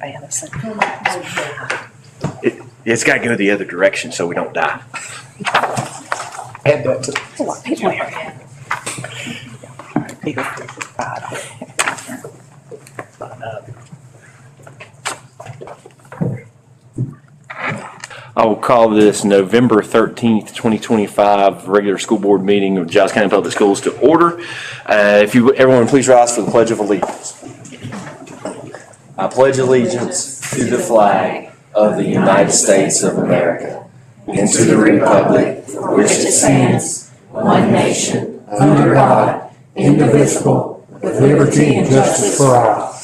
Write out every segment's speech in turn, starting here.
fantasy. It's got to go the other direction so we don't die. Add that to That's a lot of people here. People ride on I will call this November 13th, 2025 regular school board meeting of Giles County Public Schools to order. If everyone please rise for the Pledge of Allegiance. I pledge allegiance to the flag of the United States of America and to the republic for which it stands, one nation, under God, indivisible, with liberty and justice for all.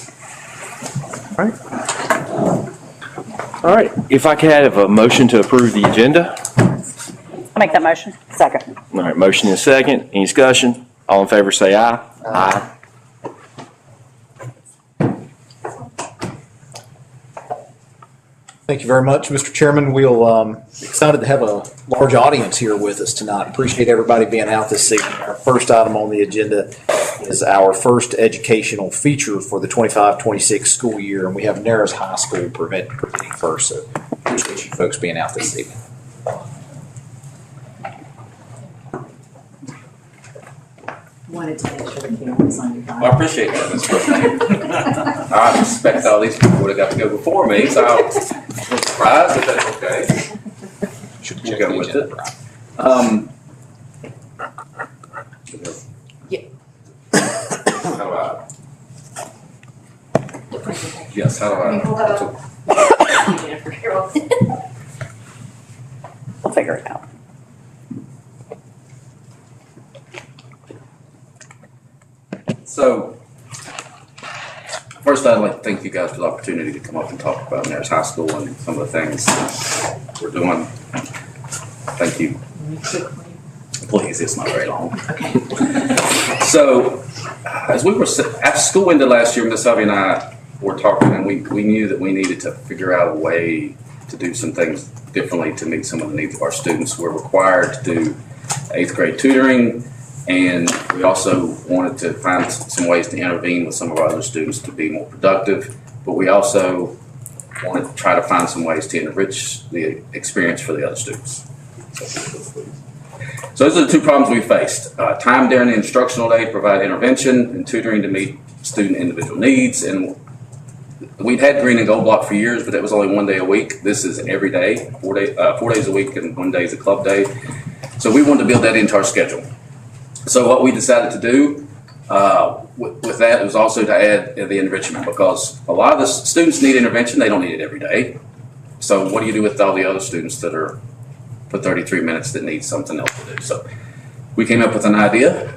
All right, if I could have a motion to approve the agenda. I make that motion. Second. All right, motion and second. Any discussion? All in favor say aye. Aye. Thank you very much, Mr. Chairman. We're excited to have a large audience here with us tonight. Appreciate everybody being out this evening. Our first item on the agenda is our first educational feature for the 25-26 school year, and we have Narrows High School presenting first. So appreciate you folks being out this evening. Wanted to make sure the camera was on your phone. I appreciate that, Ms. President. I expect all these people would have got to go before me, so I'm surprised if that's okay. Should We'll go with it. Yeah. How do I? Yes, how do I? We'll figure it out. So, first I'd like to thank you guys for the opportunity to come up and talk about Narrows High School and some of the things we're doing. Thank you. Please, it's not very long. So, as we were, after school ended last year, Miss Ivy and I were talking, and we knew that we needed to figure out a way to do some things differently to meet some of the needs of our students. We're required to do 8th grade tutoring, and we also wanted to find some ways to intervene with some of our other students to be more productive, but we also wanted to try to find some ways to enrich the experience for the other students. So those are the two problems we faced. Time during the instructional day to provide intervention and tutoring to meet student individual needs. And we'd had green and gold block for years, but it was only 1 day a week. This is every day, 4 days a week, and 1 day is a club day. So we wanted to build that into our schedule. So what we decided to do with that was also to add the enrichment, because a lot of the students need intervention. They don't need it every day. So what do you do with all the other students that are for 33 minutes that need something else to do? So we came up with an idea.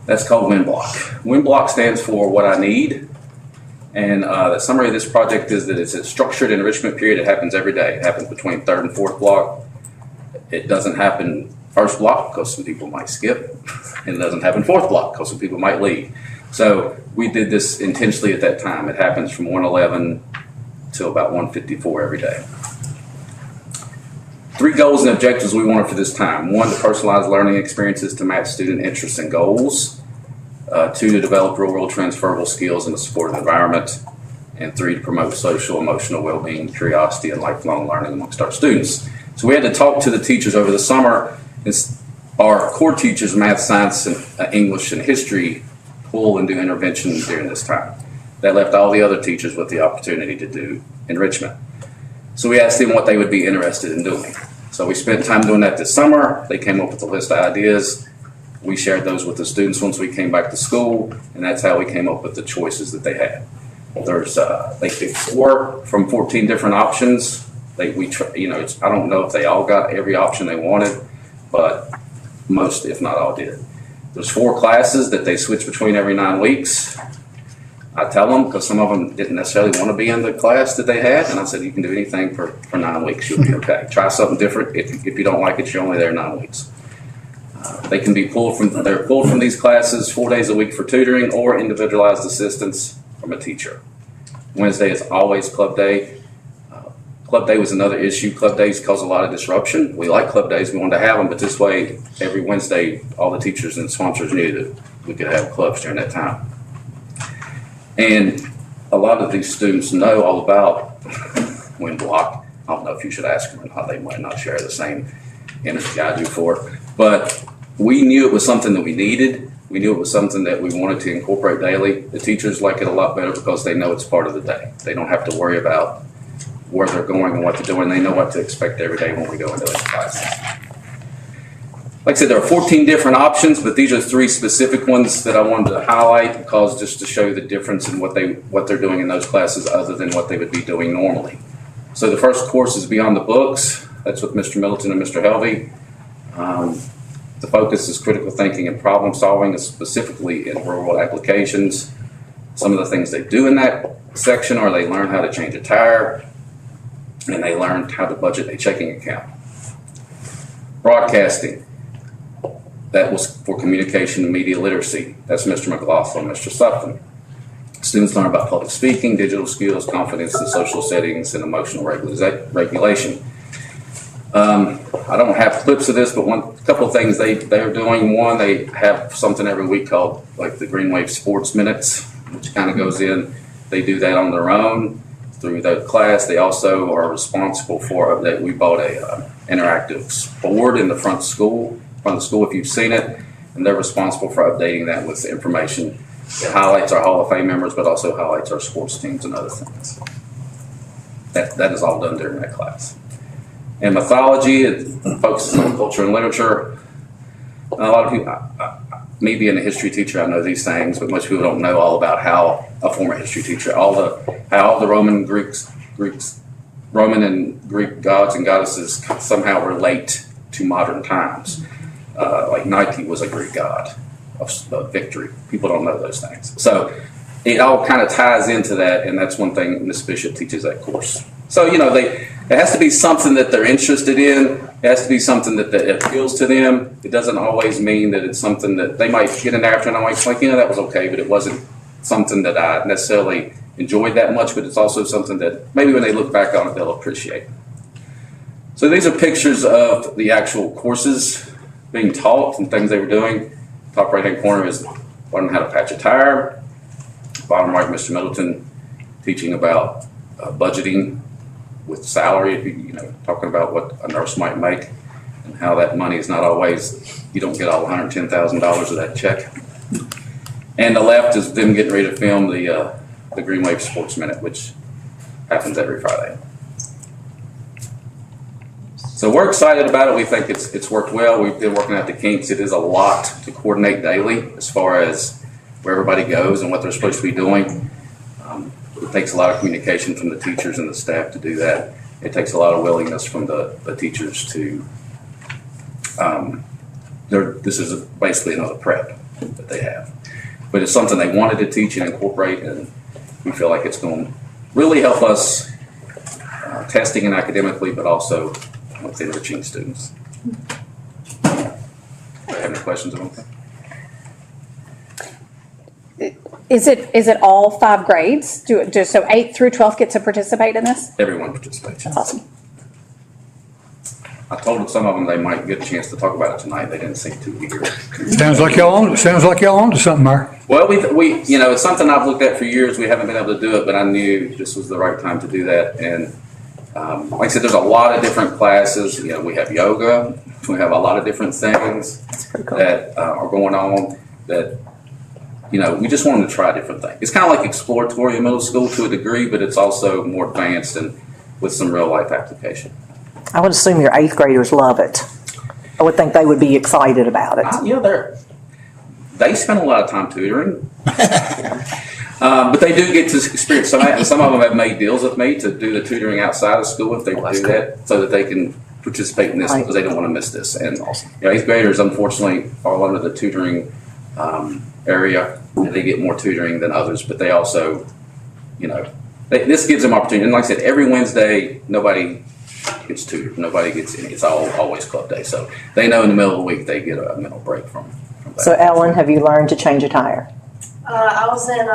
That's called WIN block. WIN block stands for what I need. And the summary of this project is that it's a structured enrichment period. It happens every day. It happens between 3rd and 4th block. It doesn't happen 1st block because some people might skip, and it doesn't happen 4th block because some people might leave. So we did this intentionally at that time. It happens from 1:11 till about 1:54 every day. 3 goals and objectives we wanted for this time. 1, to personalize learning experiences to match student interests and goals. 2, to develop real-world transferable skills in a supportive environment. And 3, to promote social, emotional well-being, curiosity, and lifelong learning amongst our students. So we had to talk to the teachers over the summer. Our core teachers, math, science, and English and history, pull and do intervention during this time. That left all the other teachers with the opportunity to do enrichment. So we asked them what they would be interested in doing. So we spent time doing that this summer. They came up with a list of ideas. We shared those with the students once we came back to school, and that's how we came up with the choices that they had. There's they picked 4 from 14 different options. I don't know if they all got every option they wanted, but most, if not all, did. There's 4 classes that they switch between every 9 weeks. I tell them, because some of them didn't necessarily want to be in the class that they had, and I said, you can do anything for 9 weeks, you'll be okay. Try something different. If you don't like it, you're only there 9 weeks. They can be pulled from these classes 4 days a week for tutoring or individualized assistance from a teacher. Wednesday is always club day. Club day was another issue. Club days cause a lot of disruption. We like club days. We wanted to have them, but this way, every Wednesday, all the teachers and sponsors knew that we could have clubs during that time. And a lot of these students know all about wind block. I don't know if you should ask them or not. They might not share the same energy I do for it. But we knew it was something that we needed. We knew it was something that we wanted to incorporate daily. The teachers like it a lot better because they know it's part of the day. They don't have to worry about where they're going and what they're doing. They know what to expect every day when we go into those classes. Like I said, there are 14 different options, but these are 3 specific ones that I wanted to highlight because just to show you the difference in what they're doing in those classes other than what they would be doing normally. So the first course is Beyond the Books. That's with Mr. Middleton and Mr. Helvey. The focus is critical thinking and problem solving, specifically in real world applications. Some of the things they do in that section are they learn how to change a tire and they learn how to budget a checking account. Broadcasting. That was for communication and media literacy. That's Mr. McLaughlin, Mr. Sutton. Students learn about public speaking, digital skills, confidence in social settings, and emotional regulation. I don't have clips of this, but a couple of things they're doing. One, they have something every week called like the Green Wave Sports Minutes, which kind of goes in. They do that on their own through the class. They also are responsible for that. We bought a interactive board in the front of the school if you've seen it, and they're responsible for updating that with information. It highlights our Hall of Fame members, but also highlights our sports teams and other things. That is all done during that class. And mythology, it focuses on culture and literature. A lot of people, me being a history teacher, I know these things, but most people don't know all about how a former history teacher, how all the Roman and Greek gods and goddesses somehow relate to modern times. Like Nike was a Greek god of victory. People don't know those things. So it all kind of ties into that, and that's one thing Ms. Bishop teaches that course. So, it has to be something that they're interested in. It has to be something that appeals to them. It doesn't always mean that it's something that they might get in after and I'm like, that was okay, but it wasn't something that I necessarily enjoyed that much, but it's also something that maybe when they look back on it, they'll appreciate. So these are pictures of the actual courses being taught and things they were doing. Top right-hand corner is learning how to patch a tire. Bottom right, Mr. Middleton teaching about budgeting with salary, talking about what a nurse might make and how that money is not always, you don't get all $110,000 of that check. And the left is them getting ready to film the Green Wave Sports Minute, which happens every Friday. So we're excited about it. We think it's worked well. We've been working out the kinks. It is a lot to coordinate daily as far as where everybody goes and what they're supposed to be doing. It takes a lot of communication from the teachers and the staff to do that. It takes a lot of willingness from the teachers to, this is basically another prep that they have. But it's something they wanted to teach and incorporate, and we feel like it's going to really help us testing and academically, but also with enriching students. Do you have any questions on that? Is it all 5 grades? So 8th through 12th get to participate in this? Everyone participates. That's awesome. I told some of them they might get a chance to talk about it tonight. They didn't seem to be here. Sounds like y'all on to something, Mark. Well, we it's something I've looked at for years. We haven't been able to do it, but I knew this was the right time to do that. And like I said, there's a lot of different classes. We have yoga. We have a lot of different things that are going on that, we just wanted to try different things. It's kind of like exploratory in middle school to a degree, but it's also more advanced and with some real life application. I would assume your 8th graders love it. I would think they would be excited about it. They spend a lot of time tutoring, but they do get to experience some of them have made deals with me to do the tutoring outside of school if they do that, so that they can participate in this because they don't want to miss this. And 8th graders unfortunately fall under the tutoring area, and they get more tutoring than others, but they also, this gives them opportunity. And like I said, every Wednesday, nobody gets tutored. Nobody gets any. It's always club day. So they know in the middle of the week they get a mental break from that. So Ellen, have you learned to change a tire? I was in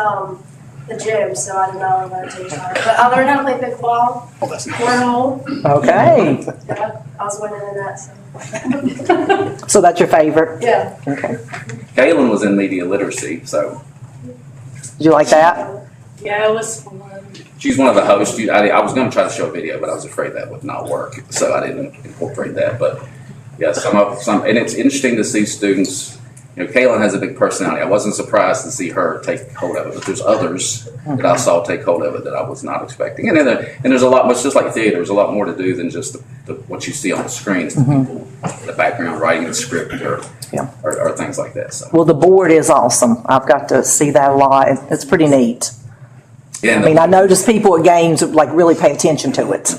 the gym, so I did not learn to change a tire. But I learned how to play pickleball, cornhole. Okay. Yeah, I was winning in that. So. So that's your favorite? Yeah. Okay. Kaylin was in media literacy, so. Did you like that? Yeah, it was fun. She's one of the hosts. I was going to try to show a video, but I was afraid that would not work, so I didn't incorporate that. But yeah, some, and it's interesting to see students. You know, Kaylin has a big personality. I wasn't surprised to see her take hold of it, but there's others that I saw take hold of it that I was not expecting. And then there's a lot. It's just like theater. There's a lot more to do than just what you see on the screen. It's the people, the background writing the script, or things like that. So. Well, the board is awesome. I've got to see that a lot. It's pretty neat. Yeah, I mean, I notice people at games like really pay attention to it.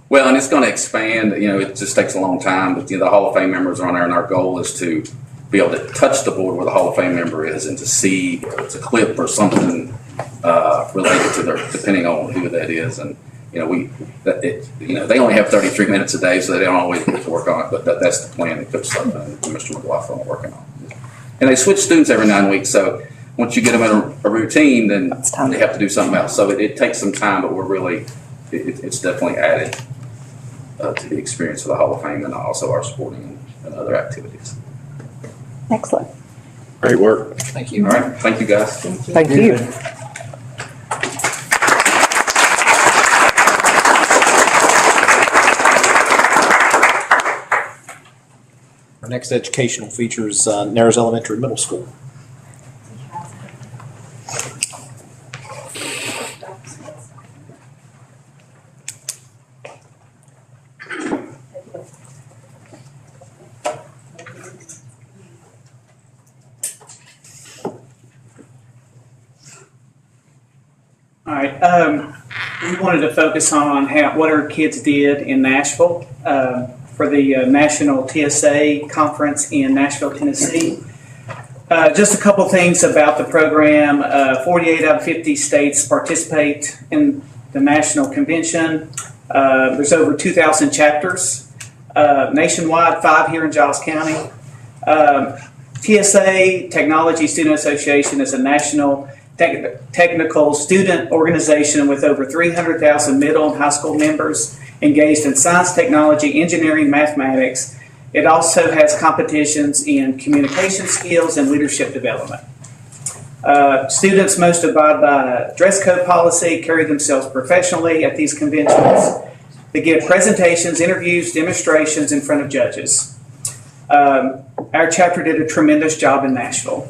Well, and it's going to expand. You know, it just takes a long time. But the Hall of Fame members are on there, and our goal is to be able to touch the board where the Hall of Fame member is, and to see if it's a clip or something related to their, depending on who that is. And they only have 33 minutes a day, so they don't always get to work on it. But that's the plan that Coach Sutton and Mr. McLaughlin are working on. And they switch students every 9 weeks, so once you get them in a routine, then they have to do something else. So it takes some time, but we're really, it's definitely added to the experience of the Hall of Fame and also our sporting and other activities. Excellent. Great work. Thank you. All right, thank you guys. Thank you. Our next educational feature is Narrows Elementary Middle School. All right. We wanted to focus on what our kids did in Nashville for the National TSA Conference in Nashville, Tennessee. Just a couple things about the program. 48 out of 50 states participate in the National Convention. There's over 2,000 chapters nationwide, 5 here in Giles County. TSA, Technology Student Association, is a national technical student organization with over 300,000 middle and high school members engaged in science, technology, engineering, mathematics. It also has competitions in communication skills and leadership development. Students must abide by a dress code policy, carry themselves professionally at these conventions. They give presentations, interviews, demonstrations in front of judges. Our chapter did a tremendous job in Nashville.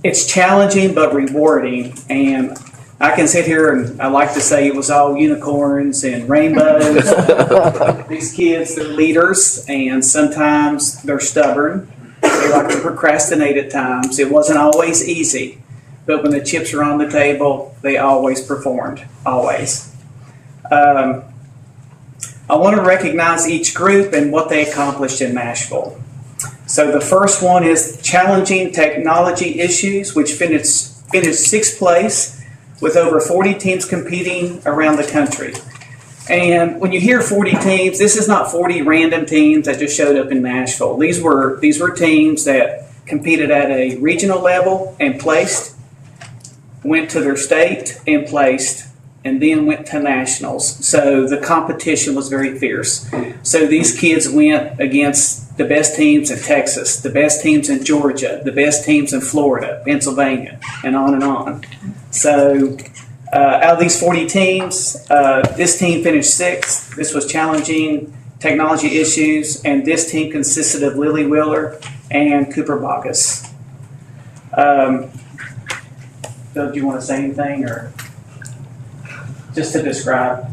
It's challenging but rewarding, and I can sit here and I like to say it was all unicorns and rainbows. These kids, they're leaders, and sometimes they're stubborn. They like to procrastinate at times. It wasn't always easy, but when the chips are on the table, they always performed, always. I want to recognize each group and what they accomplished in Nashville. So the first one is challenging technology issues, which finished 6th place with over 40 teams competing around the country. And when you hear 40 teams, this is not 40 random teams that just showed up in Nashville. These were teams that competed at a regional level and placed, went to their state and placed, and then went to nationals. So the competition was very fierce. So these kids went against the best teams in Texas, the best teams in Georgia, the best teams in Florida, Pennsylvania, and on and on. So out of these 40 teams, this team finished 6th. This was challenging technology issues, and this team consisted of Lily Wheeler and Cooper Bacchus. Bill, do you want to say anything, or just to describe?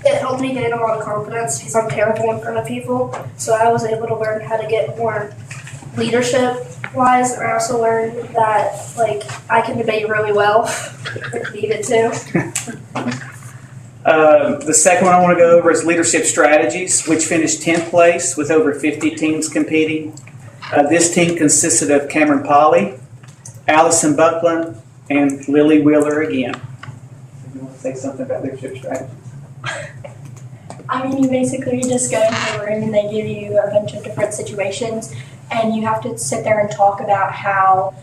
It helped me gain a lot of confidence because I'm terrible in front of people. So I was able to learn how to get more leadership-wise, and I also learned that I can debate really well if needed to. The second one I want to go over is leadership strategies, which finished 10th place with over 50 teams competing. This team consisted of Cameron Polly, Allison Buckland, and Lily Wheeler again. You want to say something about leadership strategies? I mean, you basically just go into a room and they give you a bunch of different situations, and you have to sit there and talk about how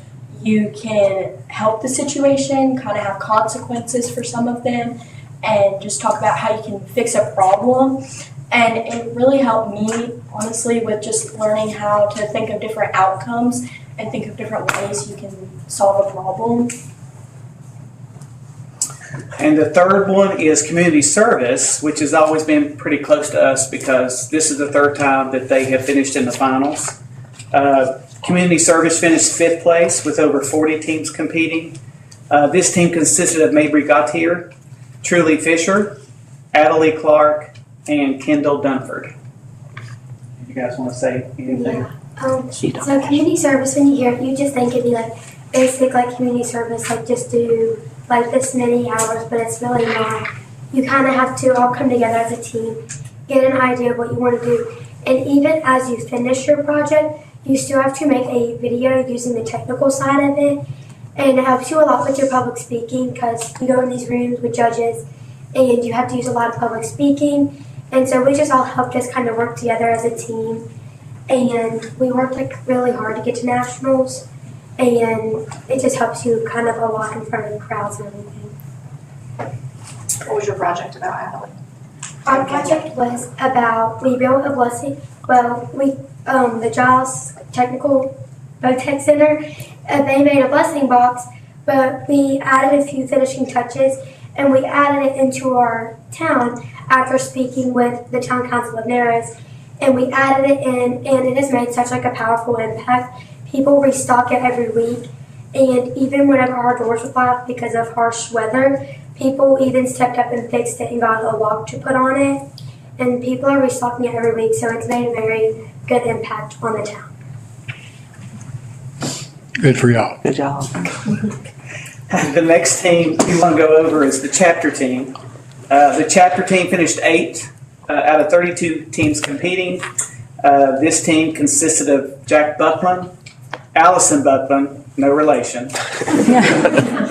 you can help the situation, kind of have consequences for some of them, and just talk about how you can fix a problem. And it really helped me, honestly, with just learning how to think of different outcomes and think of different ways you can solve a problem. And the third one is community service, which has always been pretty close to us because this is the third time that they have finished in the finals. Community service finished 5th place with over 40 teams competing. This team consisted of Mabry Gautier, Truly Fisher, Adelie Clark, and Kendall Dunford. You guys want to say anything? Yeah. So community service, when you hear it, you just think it'd be like basic like community service, like just do like this many hours, but it's really not. You kind of have to all come together as a team, get an idea of what you want to do, and even as you finish your project, you still have to make a video using the technical side of it, and it helps you a lot with your public speaking because you go in these rooms with judges, and you have to use a lot of public speaking, and so we just all helped us kind of work together as a team, and we worked like really hard to get to nationals. And it just helps you kind of a lot in front of crowds and everything. What was your project about, Adelie? Our project was about, we built a blessing, well, the Giles Technical Tech Center, they made a blessing box, but we added a few finishing touches and we added it into our town after speaking with the Town Council of Narrows. And we added it in, and it has made such like a powerful impact. People restock it every week, and even whenever our doors were locked because of harsh weather, people even stepped up and fixed it and got a lock to put on it. And people are restocking it every week, so it's made a very good impact on the town. Good for y'all. Good job. The next team we want to go over is the chapter team. The chapter team finished 8th out of 32 teams competing. This team consisted of Jack Buckland, Allison Buckland, no relation,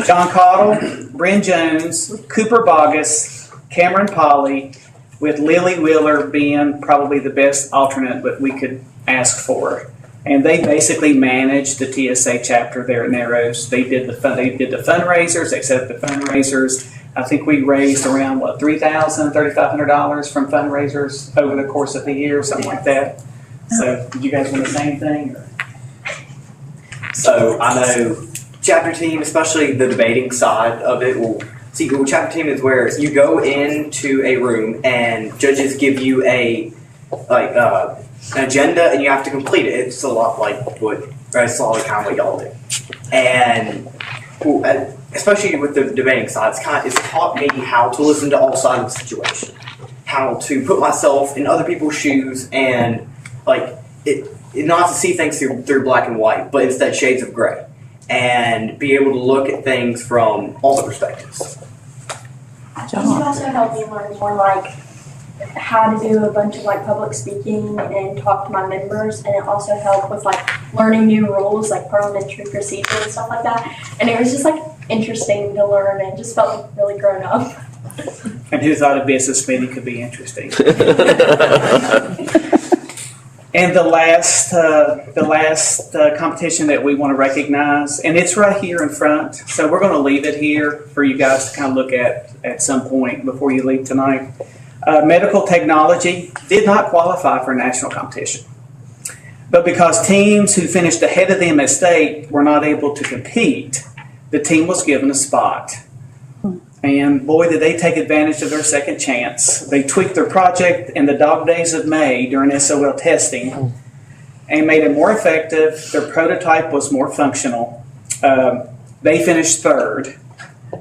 John Cottle, Bryn Jones, Cooper Bogus, Cameron Polly, with Lily Wheeler being probably the best alternate that we could ask for. And they basically managed the TSA chapter there at Narrows. They did the fundraisers, they set up the fundraisers. I think we raised around, $3,000, $3,500 from fundraisers over the course of the year, something like that. So, did you guys want to say anything? So, I know chapter team, especially the debating side of it, chapter team is where you go into a room and judges give you an agenda and you have to complete it. It's a lot like it's a lot of kind of what y'all do. And especially with the debating side, it's taught me how to listen to all sides of the situation, how to put myself in other people's shoes, and not to see things through black and white, but instead shades of gray, and be able to look at things from all the perspectives. It also helped me learn more how to do a bunch of public speaking and talk to my members, and it also helped with learning new rules like parliamentary procedure and stuff like that. And it was just interesting to learn and just felt really grown up. And who thought a business meeting could be interesting? And the last competition that we want to recognize, and it's right here in front, so we're going to leave it here for you guys to kind of look at some point before you leave tonight. Medical technology did not qualify for a national competition. But because teams who finished ahead of them at state were not able to compete, the team was given a spot. And boy, did they take advantage of their second chance. They tweaked their project in the dog days of May during SOL testing and made it more effective. Their prototype was more functional. They finished 3rd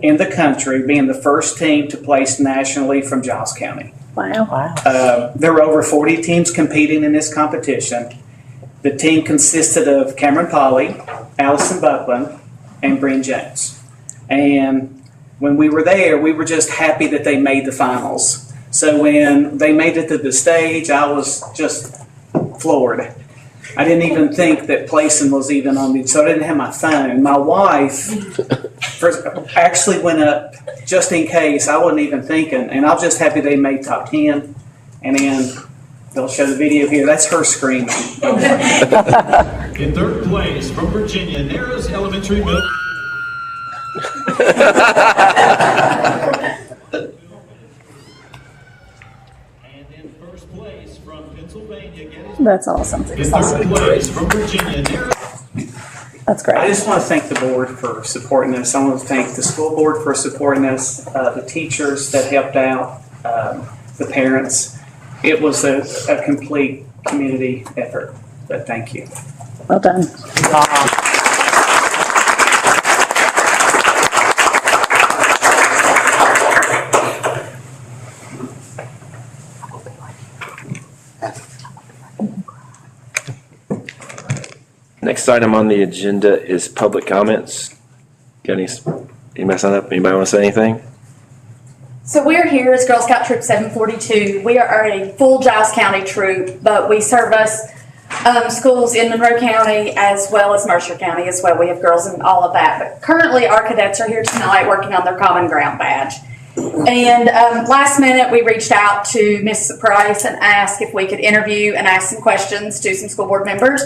in the country, being the first team to place nationally from Giles County. Wow. There were over 40 teams competing in this competition. The team consisted of Cameron Polly, Allison Buckland, and Bryn Jones. And when we were there, we were just happy that they made the finals. So when they made it to the stage, I was just floored. I didn't even think that placing was even on the, so I didn't have my phone. My wife actually went up just in case. I wasn't even thinking, and I was just happy they made top 10. And then they'll show the video here. That's her screaming. In 3rd place from Virginia, Narrows Elementary Middle. And in 1st place from Pennsylvania, That's awesome. in 3rd place from Virginia, Narrows. That's I great. just want to thank the board for supporting this. I want to thank the school board for supporting us, the teachers that helped out, the parents. It was a complete community effort, but thank you. Well done. Next item on the agenda is public comments. Got anybody sign up? Anybody want to say anything? So we're here as Girl Scout Troop 742. We are a full Giles County troop, but we service schools in Monroe County as well as Mercer County as well. We have girls in all of that. But currently our cadets are here tonight working on their Common Ground badge. And last minute we reached out to Miss Price and asked if we could interview and ask some questions to some school board members.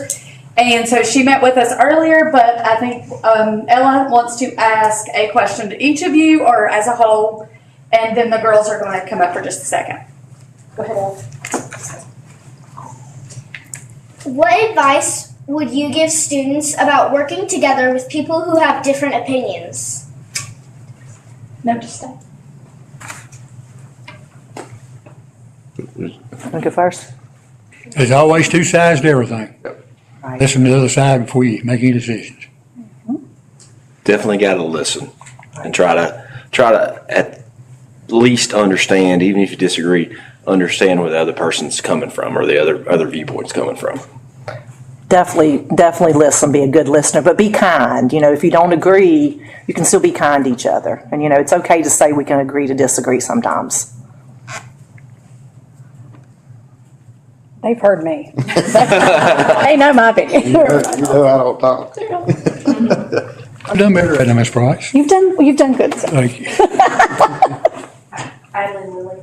And so she met with us earlier, but I think Ella wants to ask a question to each of you or as a whole, and then the girls are going to come up for just a second. Go ahead, Ella. What advice would you give students about working together with people who have different opinions? No, just stay. Want to go first? There's always two sides to everything. Right. Listen to the other side before you make any decisions. Definitely got to listen and try to at least understand, even if you disagree, understand where the other person's coming from or the other viewpoint's coming from. Definitely listen, be a good listener, but be kind. You know, if you don't agree, you can still be kind to each other. And, you know, it's okay to say we can agree to disagree sometimes. They've heard me. They know my opinion. You know I don't talk. I've done better at it, Ms. Price. You've done good. Sir. Thank you. Eileen Lily.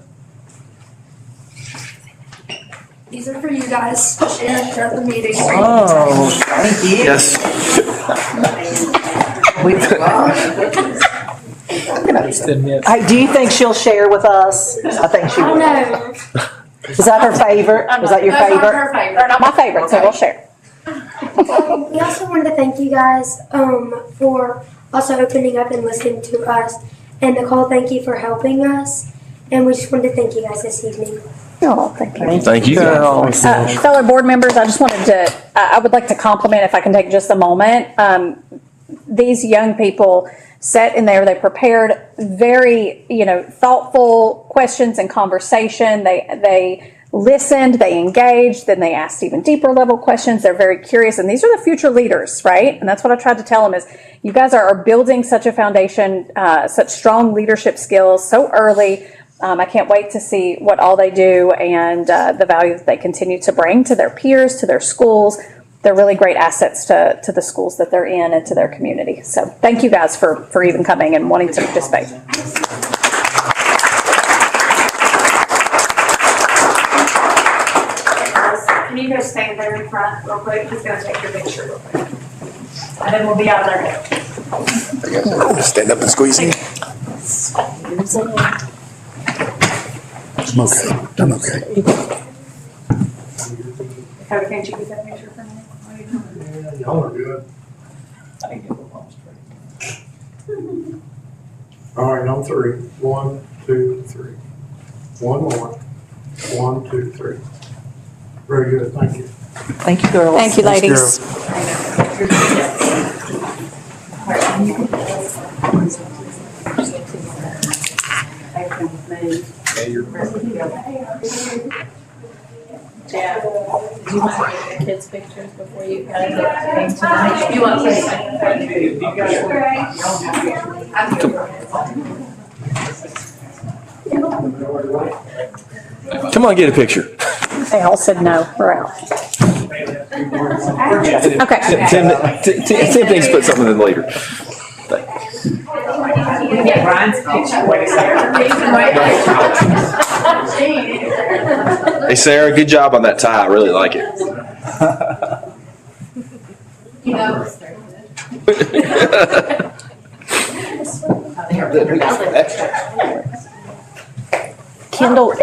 These are for you guys. Share throughout the meeting. Oh, thank you. Yes. Hey, do you think she'll share with us? I think she will. No. Is that her favorite? Was that your Those aren't favorite? her favorite. They're not my favorite, so we'll share. We also wanted to thank you guys for also opening up and listening to us. And Nicole, thank you for helping us. And we just wanted to thank you guys this evening. Oh, thank you. Thank you. Girls. Fellow board members, I just wanted to, I would like to compliment, if I can take just a moment, these young people sat in there, they prepared very, thoughtful questions and conversation. They listened, they engaged, then they asked even deeper level questions. They're very curious, and these are the future leaders, right? And that's what I tried to tell them is you guys are building such a foundation, such strong leadership skills so early. I can't wait to see what all they do and the value that they continue to bring to their peers, to their schools. They're really great assets to the schools that they're in and to their community. So thank you guys for even coming and wanting to participate. Can you guys stand there in front real quick? He's going to take your picture real quick. And then we'll be out of there. Stand up and squeeze in. I'm okay. I'm okay. Cody, can't you get that picture for me? Y'all are good. All right, on three. 1, 2, 3. One more. 1, 2, 3. Very good, thank you. Thank you, girls. Thank you, ladies. Yeah. Did you want to get the kids' pictures before you guys came tonight? You want to? Come on, get a picture. They all said no, we're out. Okay. Tim thinks put something in later. Get Brian's picture. Wait a second. Hey, Sarah, good job on that tie. I really like it. Kendall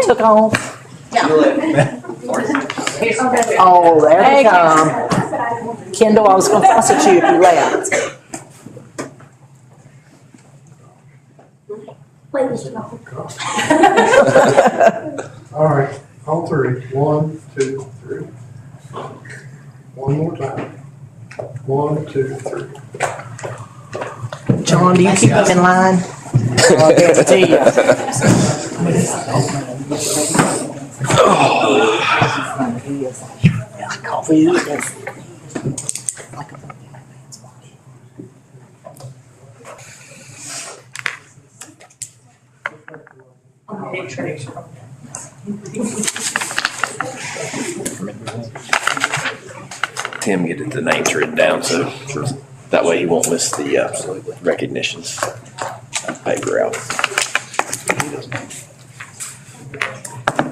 took off. Oh, there they come. Kendall, I was gonna toss at you if you left. All right, all three. 1, 2, 3. One more time. 1, 2, 3. John, do you keep them in line? I'll guarantee you. Coffee. Tim get the names written down, so that way he won't miss the recognitions paper out.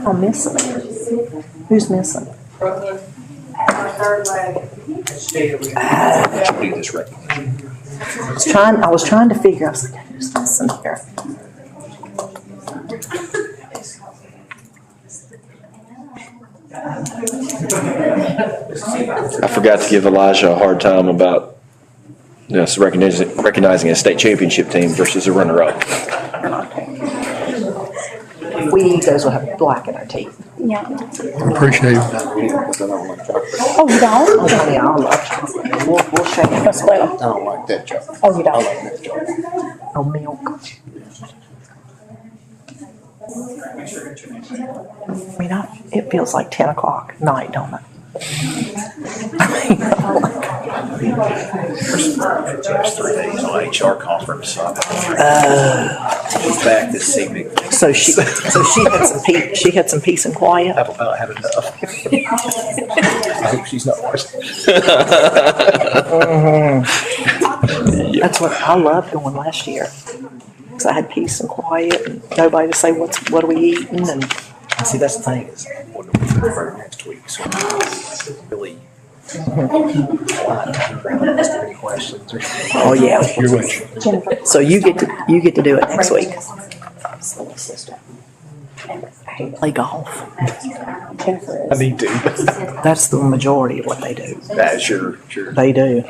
I'm missing. Who's missing? Do this recognition. I was trying to figure, I was like, who's missing here? I forgot to give Elijah a hard time about recognizing a state championship team versus a runner-up. We, those will have black in our teeth. Yeah. I appreciate it. Oh, you don't? Oh, yeah, I love chocolate. We'll shake it. Split them. I don't like that chocolate. Oh, you don't? Oh, milk. I mean, it feels like 10 o'clock at night, don't it? Jeff's 3 days on HR conference. He's back this evening. So she had some peace and quiet. I've about had enough. I hope she's not watching. That's what I loved going last year. Because I had peace and quiet and nobody to say what are we eating and See, that's the thing is, we're going to be for next week, so really. Any questions? oh yeah. Your wish. So you get to do it next week. Play golf. I need to. That's the majority of what they do. That's sure. They do.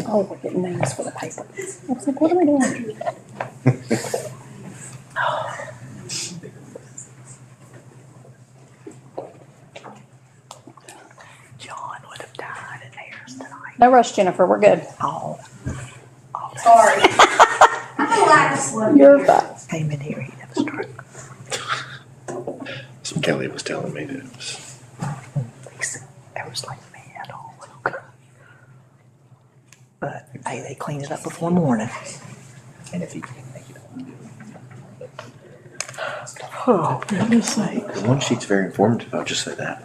Oh, we're getting names for the paper. I was like, what are we doing? John would have died in theirs tonight. No rush, Jennifer. We're good. Oh, Sorry. You're fine. came in here, he'd have a stroke. So Kelly was telling me that it was like mad all over. But hey, they cleaned it up before morning. And if he can make it. Oh, goodness sake. the one sheet's very informative. I'll just say that.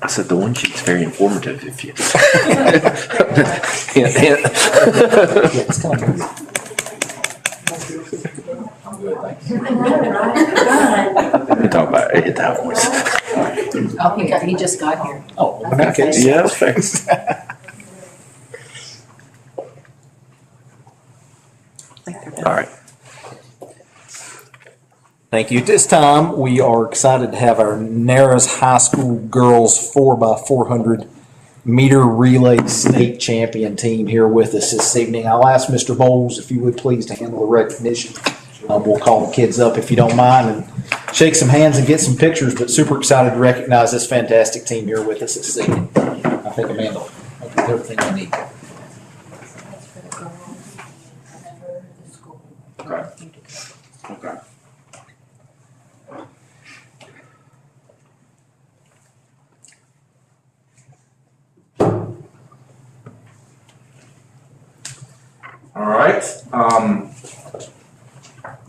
I said the one sheet's very informative. If you hint, hint. Yeah, it's kind of. I'm good, thanks. We talk about it that one. Oh, he just got here. Oh, in that case. Yeah, that's fair. All right. Thank you. At this time, we are excited to have our Narrows High School girls 4x400 meter relay state champion team here with us this evening. I'll ask Mr. Bowles if you would please to handle the recognition. We'll call the kids up if you don't mind and shake some hands and get some pictures, but super excited to recognize this fantastic team here with us this evening. I think Amanda will do everything you need. Okay. Okay. All right.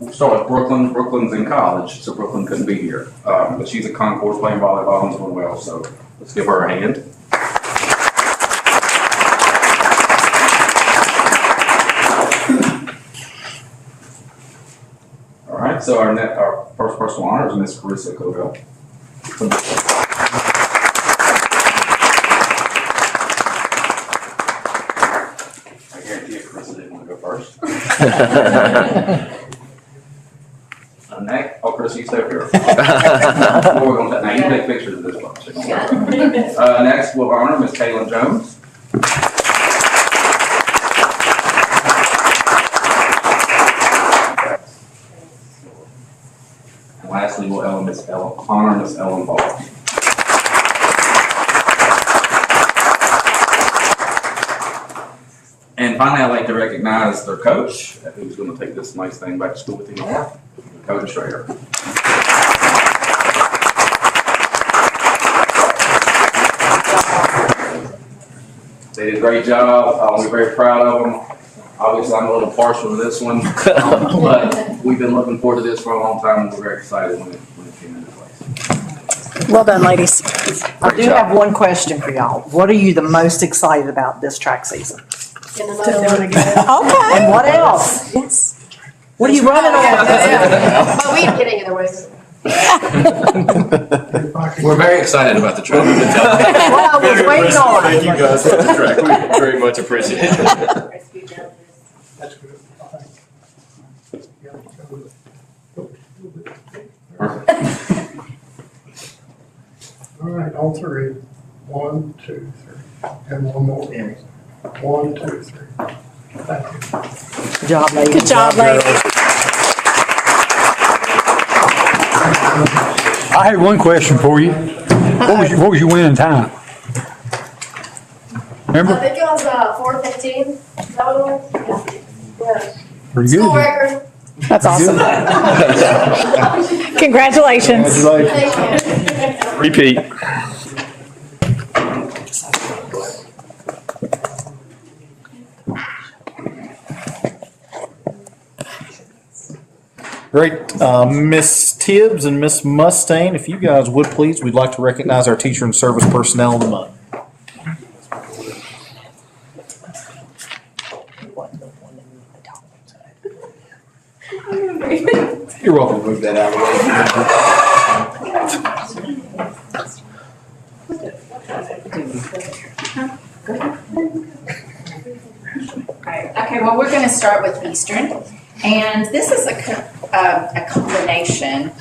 We'll start with Brooklyn. Brooklyn's in college, so Brooklyn couldn't be here. But she's at Concord playing volleyball and doing well, so let's give her a hand. All right, so our first personal honor is Miss Carissa Codell. I guarantee you Carissa didn't want to go first. Next, oh, Chris, you stay up here. Now you take pictures of this bunch. Next, we'll honor Ms. Kaylin Jones. And lastly, we'll honor Ms. Ellen Ball. And finally, I'd like to recognize their coach, who's going to take this nice thing back to school with him, Coach Schrader. They did a great job. We're very proud of them. Obviously, I'm a little partial to this one, but we've been looking forward to this for a long time, and we're very excited when it came into place. Well done, ladies. I do have one question for y'all. What are you the most excited about this track season? Okay. And what else? Yes. What are you running on? But we didn't get either way. We're very excited about the track. Well, I was waiting on. Thank you guys for the track. We very much appreciate it. That's good. All right, all three. 1, 2, 3. And one more. 1, 2, 3. Thank you. Good job, ladies. Good job, ladies. I had one question for you. What was your winning time? Remember? I think it was 4:15. Is that what it was? Yeah. Pretty good. School record. That's awesome. Congratulations. Repeat. Great. Miss Tibbs and Miss Mustaine, if you guys would please, we'd like to recognize our teacher and service personnel of the month. You're welcome to move that out of Okay, well, we're going to start with Eastern. And this is a combination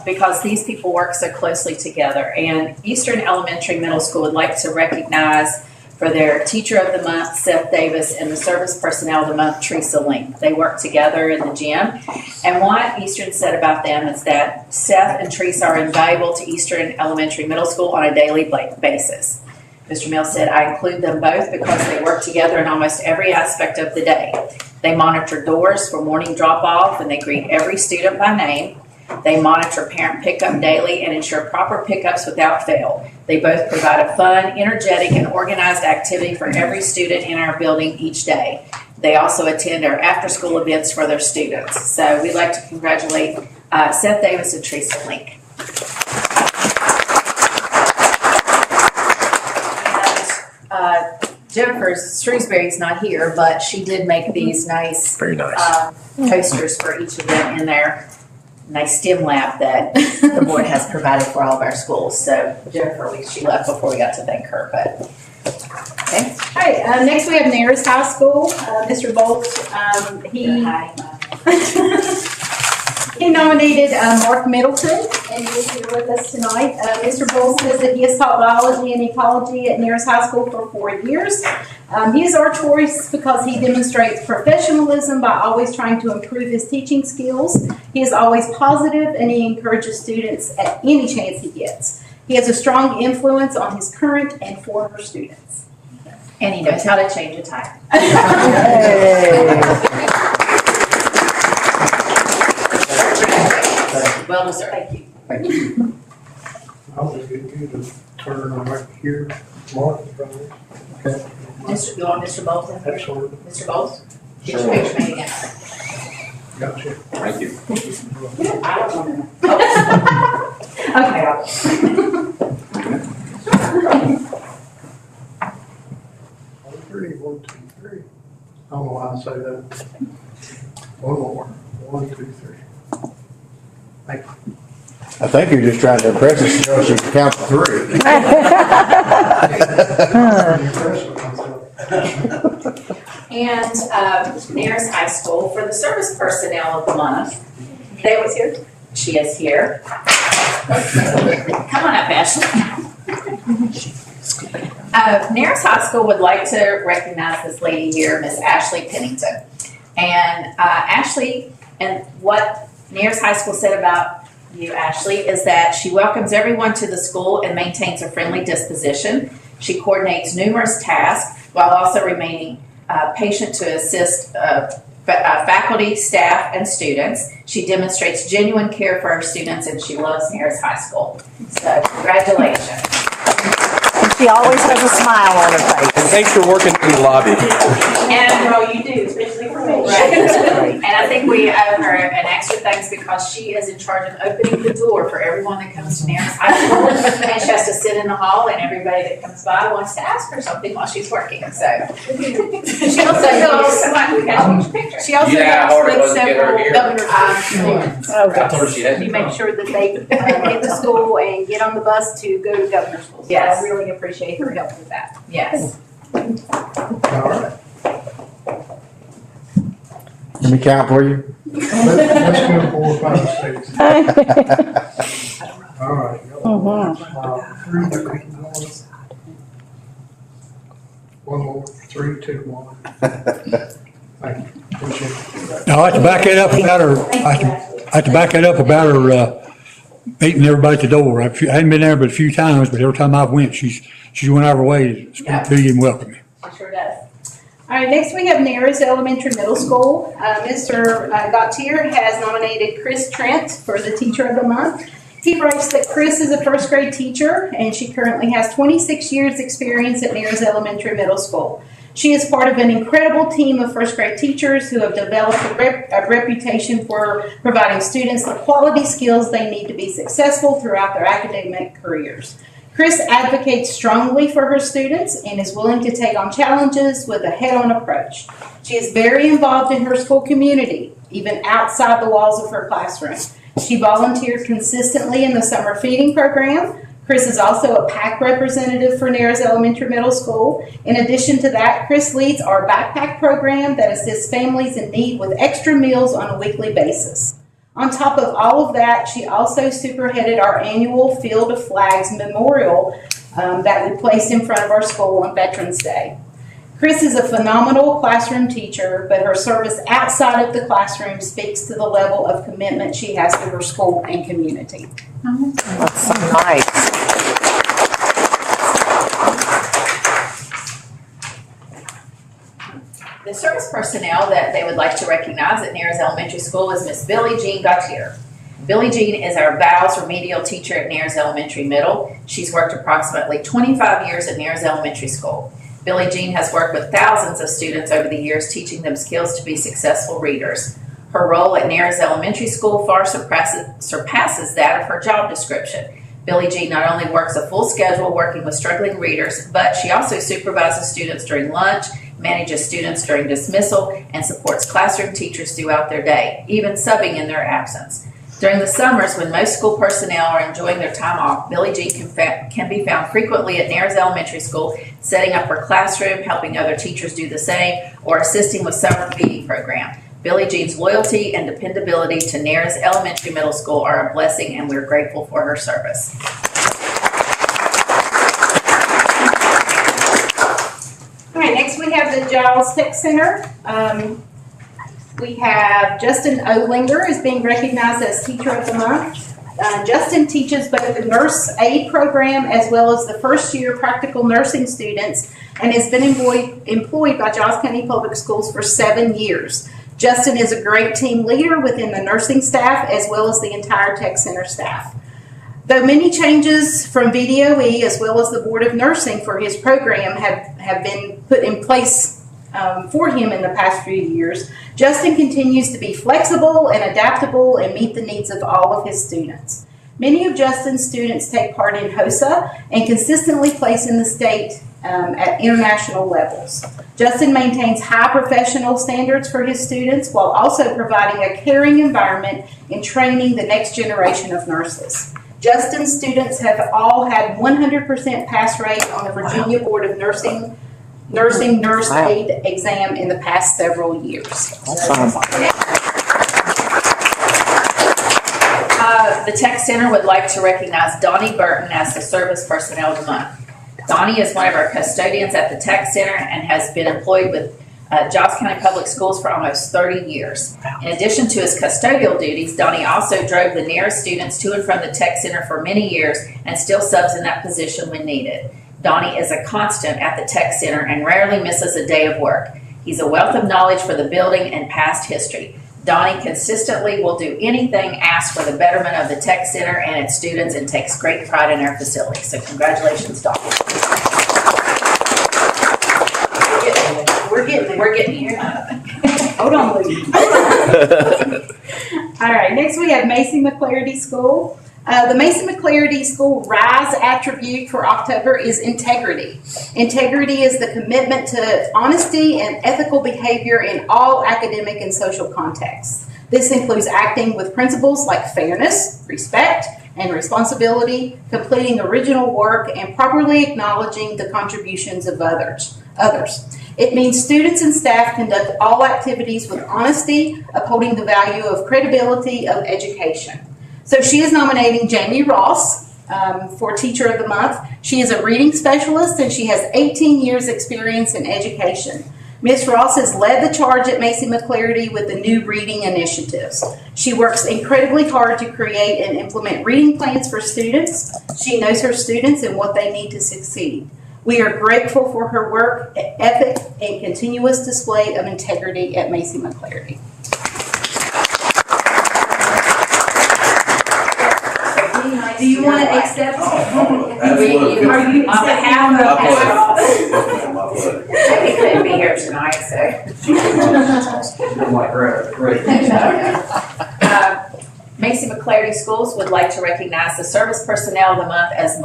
because these people work so closely together. And Eastern Elementary Middle School would like to recognize for their Teacher of the Month, Seth Davis, and the Service Personnel of the Month, Teresa Link. They work together in the gym. And what Eastern said about them is that Seth and Teresa are invaluable to Eastern Elementary Middle School on a daily basis. Mr. Mills said, I include them both because they work together in almost every aspect of the day. They monitor doors for morning drop-off and they greet every student by name. They monitor parent pickup daily and ensure proper pickups without fail. They both provide a fun, energetic, and organized activity for every student in our building each day. They also attend our after-school events for their students. So we'd like to congratulate Seth Davis and Teresa Link. Jennifer Shrewsbury's not here, but she did make these nice, Very nice. Posters for each of them in their nice STEM lab that the board has provided for all of our schools. So Jennifer, she left before we got to thank her, but okay. All right, next we have Nares High School. Mr. Bolt, he nominated Mark Middleton, and he's here with us tonight. Mr. Bolt says that he has taught biology and ecology at Nares High School for 4 years. He is our choice because he demonstrates professionalism by always trying to improve his teaching skills. He is always positive, and he encourages students at any chance he gets. He has a strong influence on his current and former students. And he knows how to change a tire. Well deserved. Thank you. Thank you. I was getting you to turn on right here. Mark, probably. Okay. You want Mr. Bolton? Absolutely. Mr. Bolton? Get your picture made again. Gotcha. Thank you. I don't want to know. Okay. Three, 1, 2, 3. I don't know why I say that. One more. 1, 2, 3. Thank you. I think you're just trying to impress us so she can count to 3. And Nares High School for the Service Personnel of the Month. They was here. She is here. Come on up, Ashley. Nares High School would like to recognize this lady here, Miss Ashley Pennington. And Ashley, and what Nares High School said about you, Ashley, is that she welcomes everyone to the school and maintains a friendly disposition. She coordinates numerous tasks while also remaining patient to assist faculty, staff, and students. She demonstrates genuine care for her students, and she loves Nares High School. So, congratulations. She always has a smile on her face. And thanks for working in the lobby. And all you do, especially for me. Right. And I think we owe her an extra thanks because she is in charge of opening the door for everyone that comes to Nares High School. And she has to sit in the hall, and everybody that comes by wants to ask her something while she's working. So she also helps. She also helps with several governor students. She makes sure that they get to school and get on the bus to go to governor's school. So Yes. I really appreciate her help with that. Yes. All right. Let me count for you. Let's go 4, 5, 6. All right. 3, 2, 1. One more. 3, 2, 1. Thank you. Appreciate it. Now, I like to back it up about her, I like to back it up about her, meeting everybody at the door. I hadn't been there but a few times, but every time I went, she's went out of her way to speak to you and welcome you. She sure does. All right, next we have Nares Elementary Middle School. Mr. Gautier has nominated Chris Trent for the Teacher of the Month. He writes that Chris is a first grade teacher and she currently has 26 years experience at Nares Elementary Middle School. She is part of an incredible team of first grade teachers who have developed a reputation for providing students the quality skills they need to be successful throughout their academic careers. Chris advocates strongly for her students and is willing to take on challenges with a head-on approach. She is very involved in her school community, even outside the walls of her classroom. She volunteers consistently in the summer feeding program. Chris is also a PAC representative for Nares Elementary Middle School. In addition to that, Chris leads our backpack program that assists families in need with extra meals on a weekly basis. On top of all of that, she also spearheaded our annual Field of Flags memorial that we placed in front of our school on Veterans Day. Chris is a phenomenal classroom teacher, but her service outside of the classroom speaks to the level of commitment she has to her school and community. That's so nice. The service personnel that they would like to recognize at Nares Elementary School is Miss Billie Jean Gautier. Billie Jean is our VALS remedial teacher at Nares Elementary Middle. She's worked approximately 25 years at Nares Elementary School. Billie Jean has worked with thousands of students over the years, teaching them skills to be successful readers. Her role at Nares Elementary School far surpasses that of her job description. Billie Jean not only works a full schedule working with struggling readers, but she also supervises students during lunch, manages students during dismissal, and supports classroom teachers throughout their day, even subbing in their absence. During the summers, when most school personnel are enjoying their time off, Billie Jean can be found frequently at Nares Elementary School, setting up her classroom, helping other teachers do the same, or assisting with summer feeding program. Billie Jean's loyalty and dependability to Nares Elementary Middle School are a blessing, and we're grateful for her service. All right, next we have the Giles Tech Center. We have Justin Olinger is being recognized as Teacher of the Month. Justin teaches both the nurse aid program as well as the first year practical nursing students and has been employed by Giles County Public Schools for 7 years. Justin is a great team leader within the nursing staff as well as the entire Tech Center staff. Though many changes from VDOE as well as the Board of Nursing for his program have been put in place for him in the past few years, Justin continues to be flexible and adaptable and meet the needs of all of his students. Many of Justin's students take part in HOSA and consistently place in the state at international levels. Justin maintains high professional standards for his students while also providing a caring environment in training the next generation of nurses. Justin's students have all had 100% pass rate on the Virginia Board of Nursing nurse aid exam in the past several years. The Tech Center would like to recognize Donnie Burton as the Service Personnel of the Month. Donnie is one of our custodians at the Tech Center and has been employed with Giles County Public Schools for almost 30 years. In addition to his custodial duties, Donnie also drove the nearest students to and from the Tech Center for many years and still subs in that position when needed. Donnie is a constant at the Tech Center and rarely misses a day of work. He's a wealth of knowledge for the building and past history. Donnie consistently will do anything asked for the betterment of the Tech Center and its students and takes great pride in our facility. So congratulations, Donnie. We're getting here. Hold on, Lee. All right, next we have Macy McClarity School. The Macy McClarity School RISE attribute for October is integrity. Integrity is the commitment to honesty and ethical behavior in all academic and social contexts. This includes acting with principles like fairness, respect, and responsibility, completing original work, and properly acknowledging the contributions of others. It means students and staff conduct all activities with honesty, upholding the value of credibility of education. So she is nominating Jamie Ross for Teacher of the Month. She is a reading specialist and she has 18 years experience in education. Ms. Ross has led the charge at Macy McClarity with the new reading initiatives. She works incredibly hard to create and implement reading plans for students. She knows her students and what they need to succeed. We are grateful for her work ethic and continuous display of integrity at Macy McClarity. Do you want to accept? Are you on behalf of he couldn't be here tonight, so. Macy McClarity Schools would like to recognize the Service Personnel of the Month as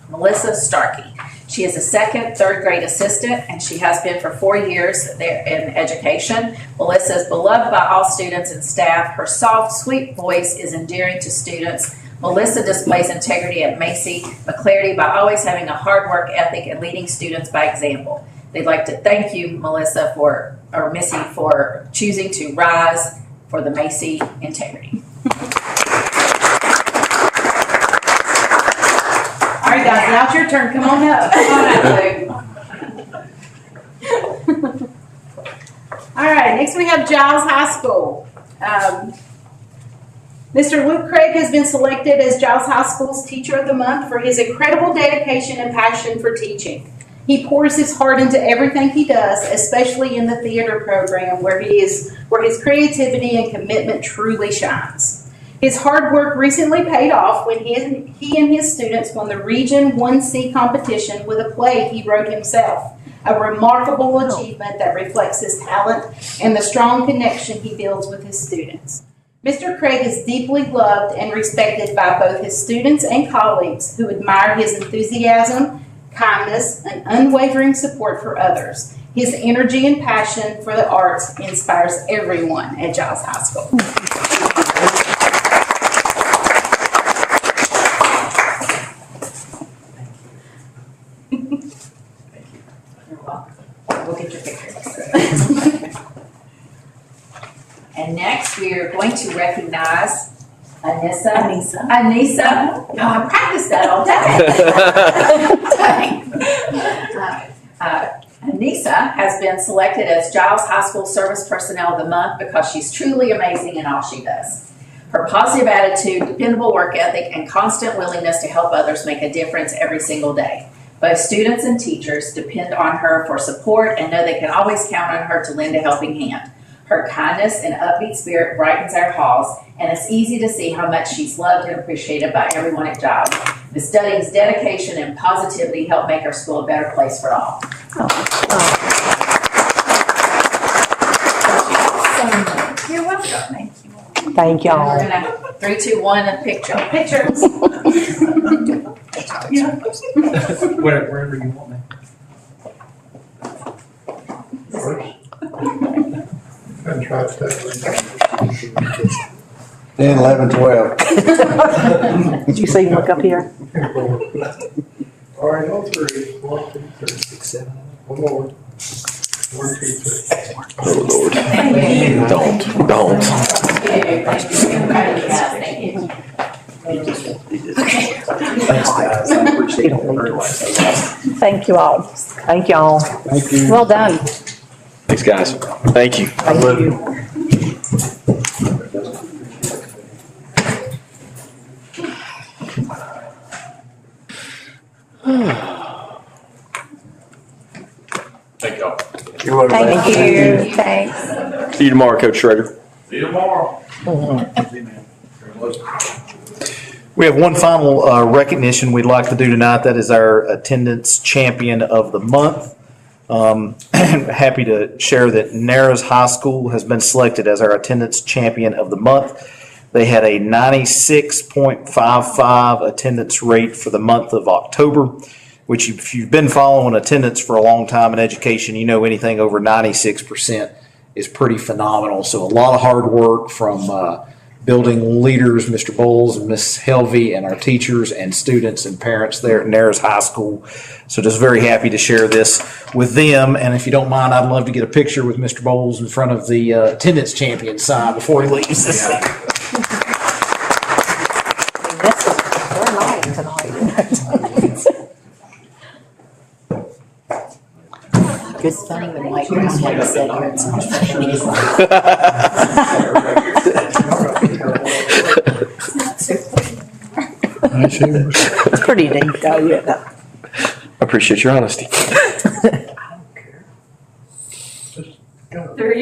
Melissa Starkey. She is a second, third grade assistant, and she has been for 4 years there in education. Melissa is beloved by all students and staff. Her soft, sweet voice is endearing to students. Melissa displays integrity at Macy McClarity by always having a hard work ethic and leading students by example. They'd like to thank you, Melissa, Missy, for choosing to rise for the Macy integrity. All right, guys, now it's your turn. Come on up. Come on up, Lou. All right, next we have Giles High School. Mr. Luke Craig has been selected as Giles High School's Teacher of the Month for his incredible dedication and passion for teaching. He pours his heart into everything he does, especially in the theater program where his creativity and commitment truly shines. His hard work recently paid off when he and his students won the Region 1C competition with a play he wrote himself, a remarkable achievement that reflects his talent and the strong connection he builds with his students. Mr. Craig is deeply loved and respected by both his students and colleagues who admire his enthusiasm, kindness, and unwavering support for others. His energy and passion for the arts inspires everyone at Giles High School. We'll get your picture. And next, we are going to recognize Anissa. Oh, I practiced that all day. Anissa has been selected as Giles High School Service Personnel of the Month because she's truly amazing in all she does. Her positive attitude, dependable work ethic, and constant willingness to help others make a difference every single day. Both students and teachers depend on her for support and know they can always count on her to lend a helping hand. Her kindness and upbeat spirit brightens our halls, and it's easy to see how much she's loved and appreciated by everyone at Giles. Ms. Dudding's dedication and positivity help make our school a better place for all. You're welcome. Thank y'all. We're gonna 3, 2, 1, a picture. Pictures. Wherever you want me. And try to stay. 10, 11, 12. Did you see him look up here? All right, on 3. 1, 2, 3. 6, 7. One more. 1, 2, 3. Oh, Lord. Don't. Thank you. Thanks, guys. I appreciate it very much. Thank you all. Thank y'all. Thank you. Well done. Thanks, guys. Thank you. Thank you. Thank y'all. You're welcome. Thank you. Thanks. See you tomorrow, Coach Schrader. See you tomorrow. We have one final recognition we'd like to do tonight. That is our attendance champion of the month. Happy to share that Narrows High School has been selected as our attendance champion of the month. They had a 96.55 attendance rate for the month of October, which if you've been following attendance for a long time in education, you know anything over 96% is pretty phenomenal. So a lot of hard work from building leaders, Mr. Bowles and Miss Helvey, and our teachers and students and parents there at Narrows High School. So just very happy to share this with them. And if you don't mind, I'd love to get a picture with Mr. Bowles in front of the attendance champion sign before he leaves this thing. We're lying tonight. Good thing the microphone had said here it's not It's pretty deep though, yeah. I appreciate your honesty. 3,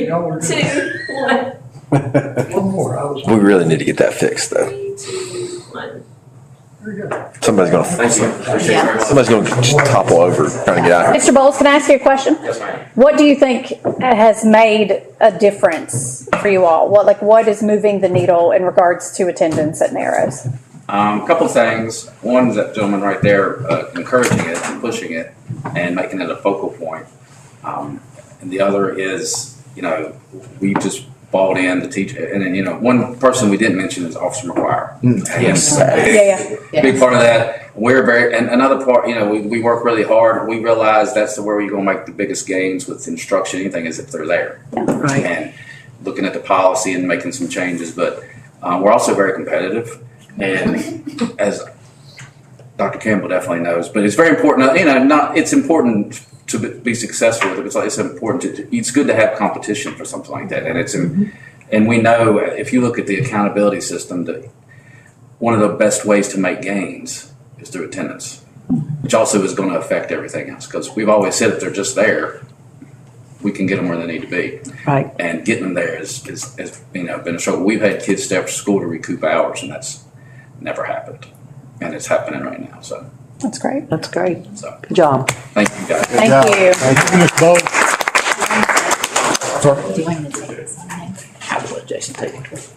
2, 1. One more. We really need to get that fixed, though. 3, 2, 1. Somebody's gonna just topple over trying to get out here. Mr. Bowles, can I ask you a question? Yes, ma'am. What do you think has made a difference for you all? What is moving the needle in regards to attendance at Narrows? A couple of things. One is that gentleman right there encouraging it and pushing it and making it a focal point. And the other is, we just bought in the teacher. And then, one person we didn't mention is Officer McGuire. Yes. Big part of that. We're and another part, we work really hard. We realize that's where you're going to make the biggest gains with instruction, anything, is if they're there. Right. And looking at the policy and making some changes. But we're also very competitive. And as Dr. Campbell definitely knows, but it's very important, it's important to be successful with it. It's important it's good to have competition for something like that. And and we know if you look at the accountability system, that one of the best ways to make gains is through attendance, which also is going to affect everything else. Because we've always said if they're just there, we can get them where they need to be. Right. And getting them there has been a struggle. We've had kids stay after school to recoup hours, and that's never happened. And it's happening right now. So That's great. That's great. So good job. Thank you, guys. Thank you. Thank you, Mr. Bowles.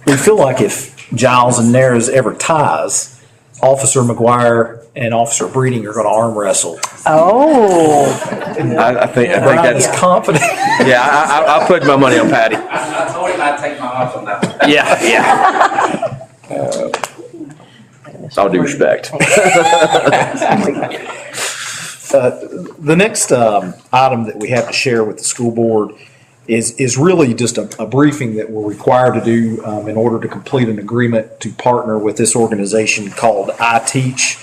We feel like if Giles and Narrows ever ties, Officer McGuire and Officer Breeding are going to arm wrestle. Oh. I think that's confident. Yeah, I put my money on Patty. I told him I'd take my odds on that one. Yeah. All due respect. The next item that we have to share with the school board is really just a briefing that we're required to do in order to complete an agreement to partner with this organization called iTeach,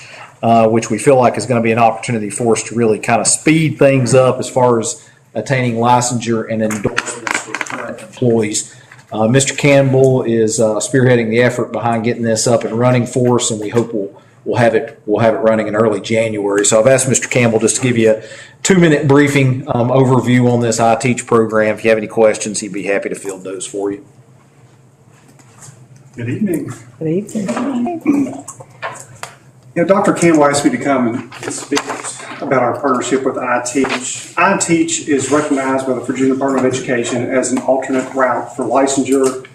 which we feel like is going to be an opportunity for us to really kind of speed things up as far as attaining licensure and endorsements for current employees. Mr. Campbell is spearheading the effort behind getting this up and running for us, and we hope we'll have it running in early January. So I've asked Mr. Campbell just to give you a 2-minute briefing overview on this iTeach program. If you have any questions, he'd be happy to field those for you. Good evening. Good evening. Dr. Campbell asked me to come and speak about our partnership with iTeach. iTeach is recognized by the Virginia Department of Education as an alternate route for licensure.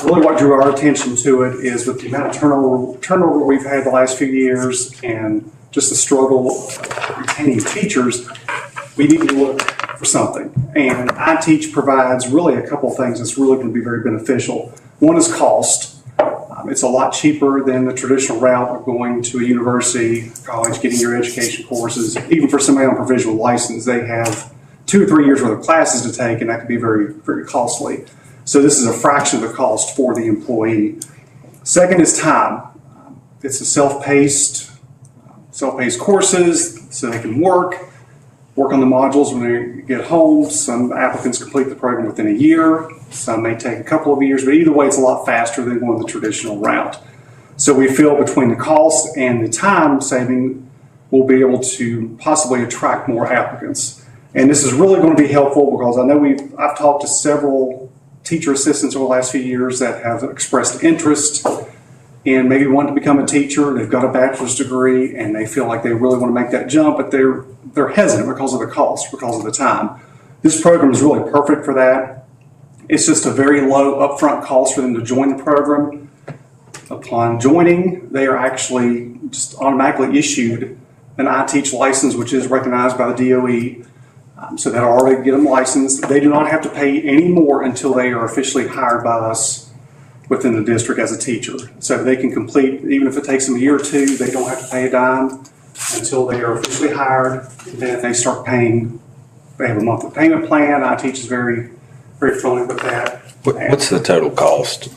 Really what drew our attention to it is with the amount of turnover we've had the last few years and just the struggle of retaining teachers, we need to look for something. And iTeach provides really a couple of things that's really going to be very beneficial. One is cost. It's a lot cheaper than the traditional route of going to a university, college, getting your education courses. Even for somebody on provisional license, they have 2 or 3 years worth of classes to take, and that can be very, very costly. So this is a fraction of the cost for the employee. Second is time. It's a self-paced courses, so they can work on the modules when they get home. Some applicants complete the program within a year. Some may take a couple of years, but either way, it's a lot faster than going the traditional route. So we feel between the cost and the time saving, we'll be able to possibly attract more applicants. And this is really going to be helpful because I know I've talked to several teacher assistants over the last few years that have expressed interest in maybe wanting to become a teacher. They've got a bachelor's degree and they feel like they really want to make that jump, but they're hesitant because of the cost, because of the time. This program is really perfect for that. It's just a very low upfront cost for them to join the program. Upon joining, they are actually just automatically issued an iTeach license, which is recognized by the DOE. So that'll already get them licensed. They do not have to pay any more until they are officially hired by us within the district as a teacher. So they can complete, even if it takes them a year or two, they don't have to pay a dime until they are officially hired. And then if they start paying, they have a monthly payment plan. iTeach is very, very friendly with that. What's the total cost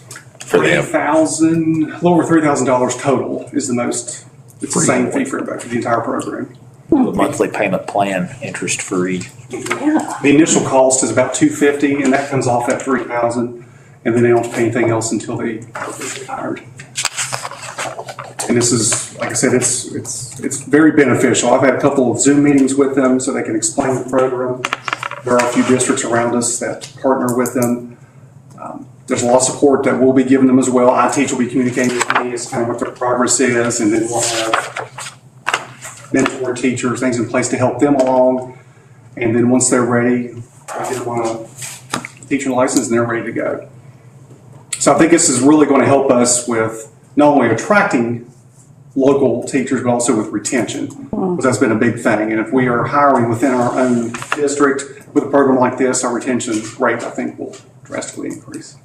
for them? A little over $3,000 total is the most. It's the same fee for everybody for the entire program. The monthly payment plan, interest free. Yeah. The initial cost is about $250, and that comes off that $3,000, and then they don't pay anything else until they are officially hired. And this is, like I said, it's very beneficial. I've had a couple of Zoom meetings with them so they can explain the program. There are a few districts around us that partner with them. There's a lot of support that we'll be giving them as well. iTeach will be communicating with me as kind of what their progress is, and then we'll have mentor teachers, things in place to help them along. And then once they're ready, I get them on a teaching license and they're ready to go. So I think this is really going to help us with not only attracting local teachers, but also with retention, because that's been a big thing. And if we are hiring within our own district with a program like this, our retention rate, I think, will drastically increase.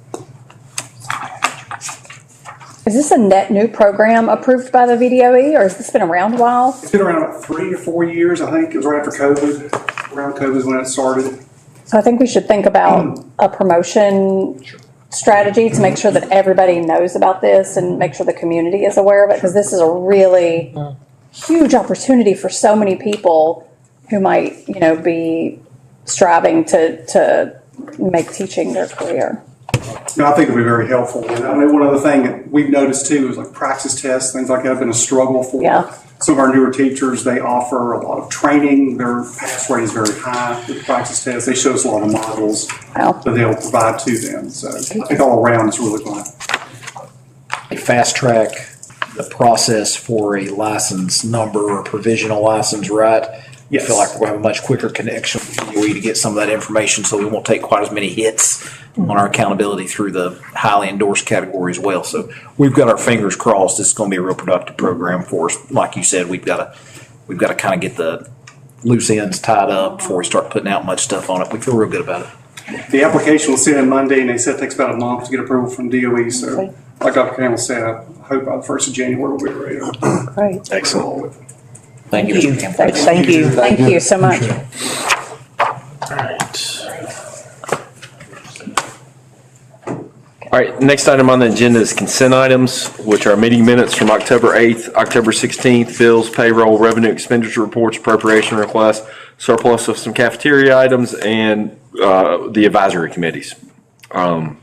Is this a net new program approved by the VDOE, or has this been around a while? It's been around about 3 or 4 years, I think. It was right after COVID. Around COVID is when it started. So I think we should think about a promotion strategy to make sure that everybody knows about this and make sure the community is aware of it, because this is a really huge opportunity for so many people who might, be striving to make teaching their career. No, I think it'll be very helpful. And I mean, one other thing that we've noticed too is like practice tests, things like that have been a struggle for some of our newer teachers. They offer a lot of training. Their pass rate is very high with practice tests. They show us a lot of modules that they'll provide to them. So I think all around it's really going to fast track the process for a license number or provisional license, right? Yes. I feel like we're going to have a much quicker connection with DOE to get some of that information so we won't take quite as many hits on our accountability through the highly endorsed category as well. So we've got our fingers crossed. This is going to be a real productive program for us. Like you said, we've got to kind of get the loose ends tied up before we start putting out much stuff on it. We feel real good about it. The application was sent in Monday, and they said it takes about a month to get approval from DOE. So like Dr. Campbell said, I hope by the 1st of January we'll be ready to Great. Excellent. Thank you, Mr. Campbell. Thank you so much. All right, next item on the agenda is consent items, which are meeting minutes from October 8th, October 16th, bills, payroll, revenue expenditure reports, appropriation requests, surplus of some cafeteria items, and the advisory committees. Can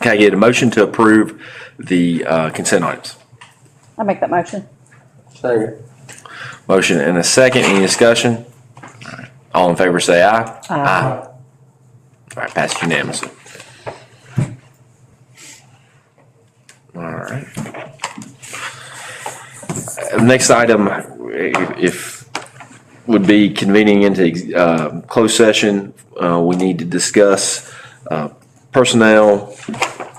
I get a motion to approve the consent items? I'll make that motion. Second. Motion and a second. Any discussion? All in favor say aye. Aye. All right, passed unanimously. All right. Next item, if would be convening into closed session. We need to discuss personnel,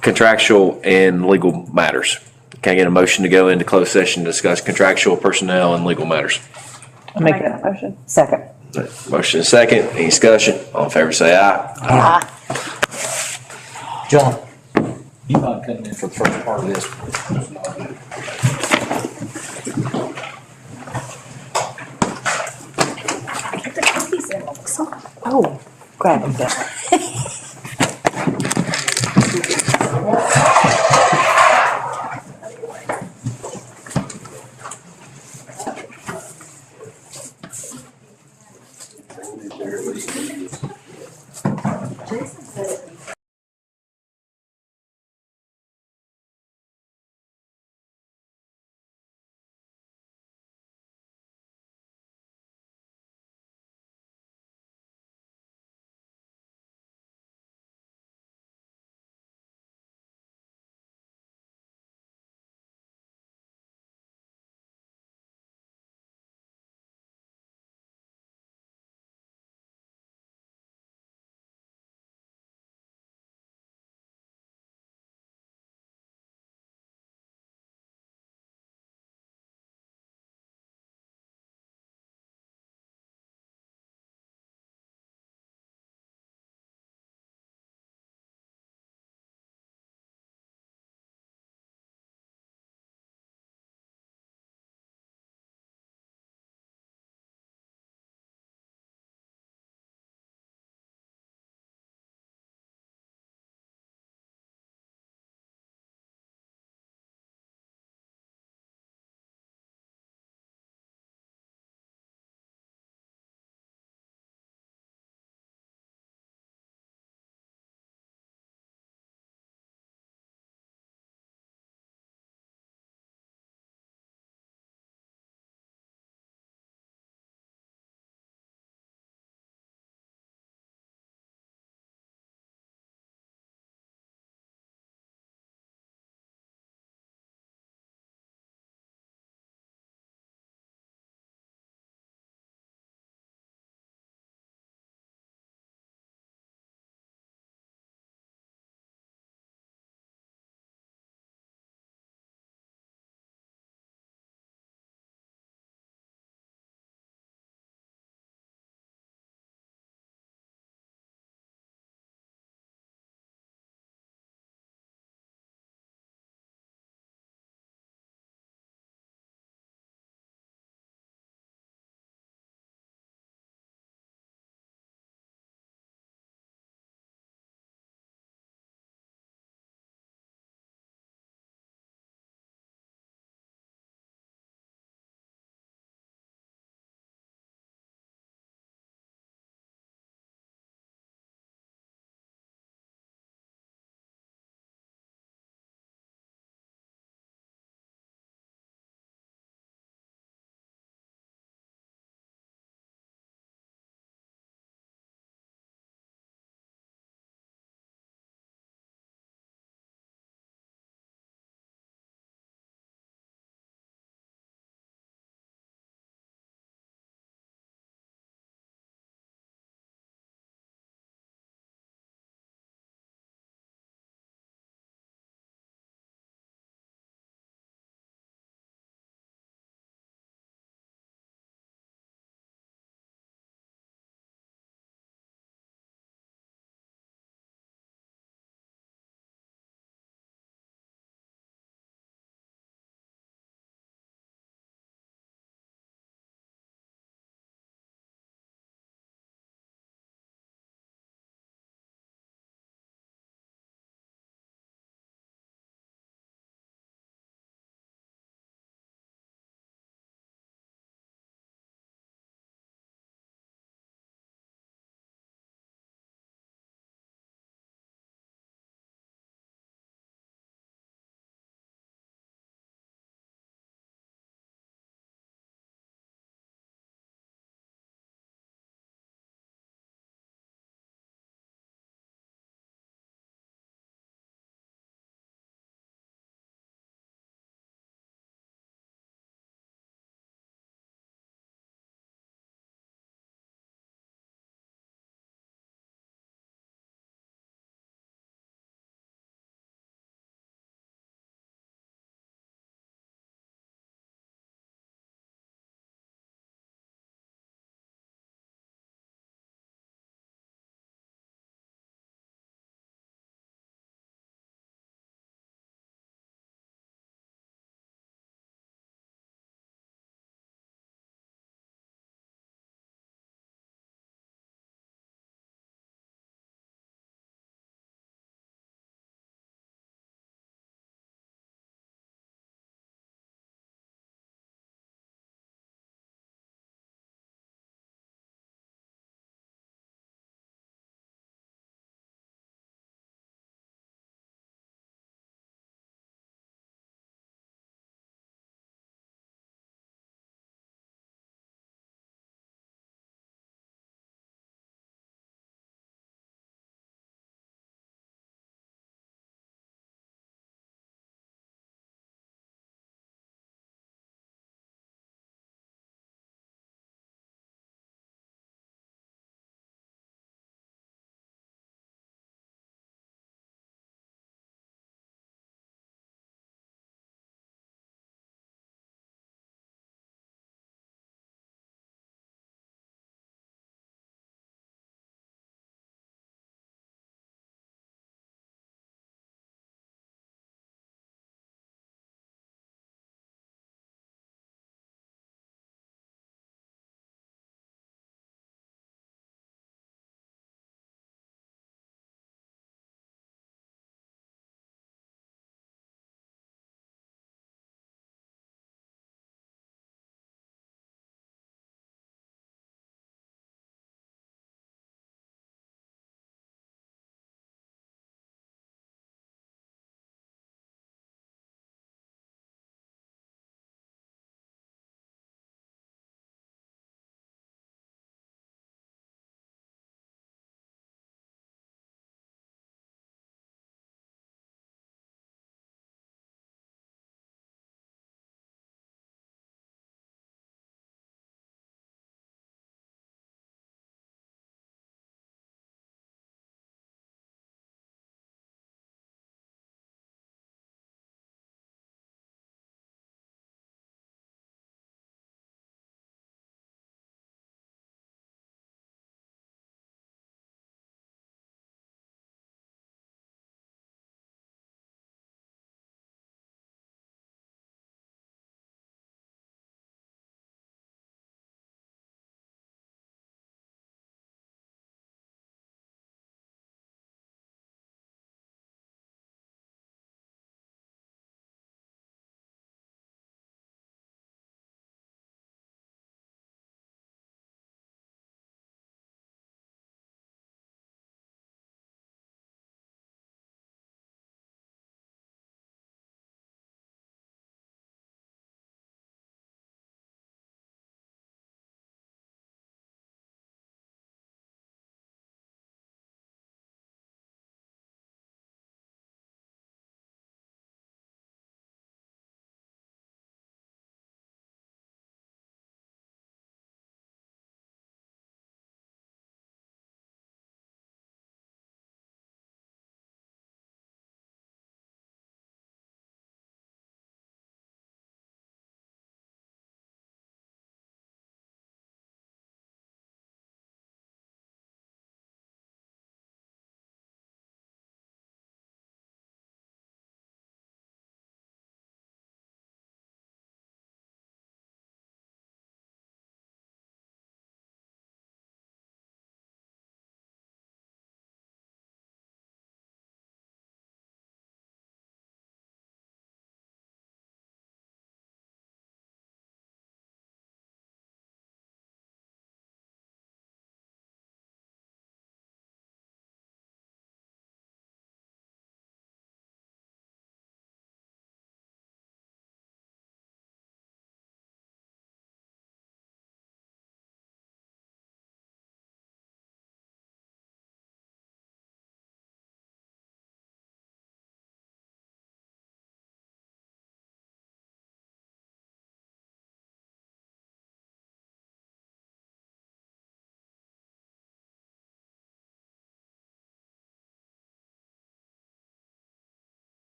contractual, and legal matters. Can I get a motion to go into closed session to discuss contractual, personnel, and legal matters? I'll make that motion. Second. Motion and second. Any discussion? All in favor say aye. Aye. John, you mind coming in for the first part of this? Oh, grab them there.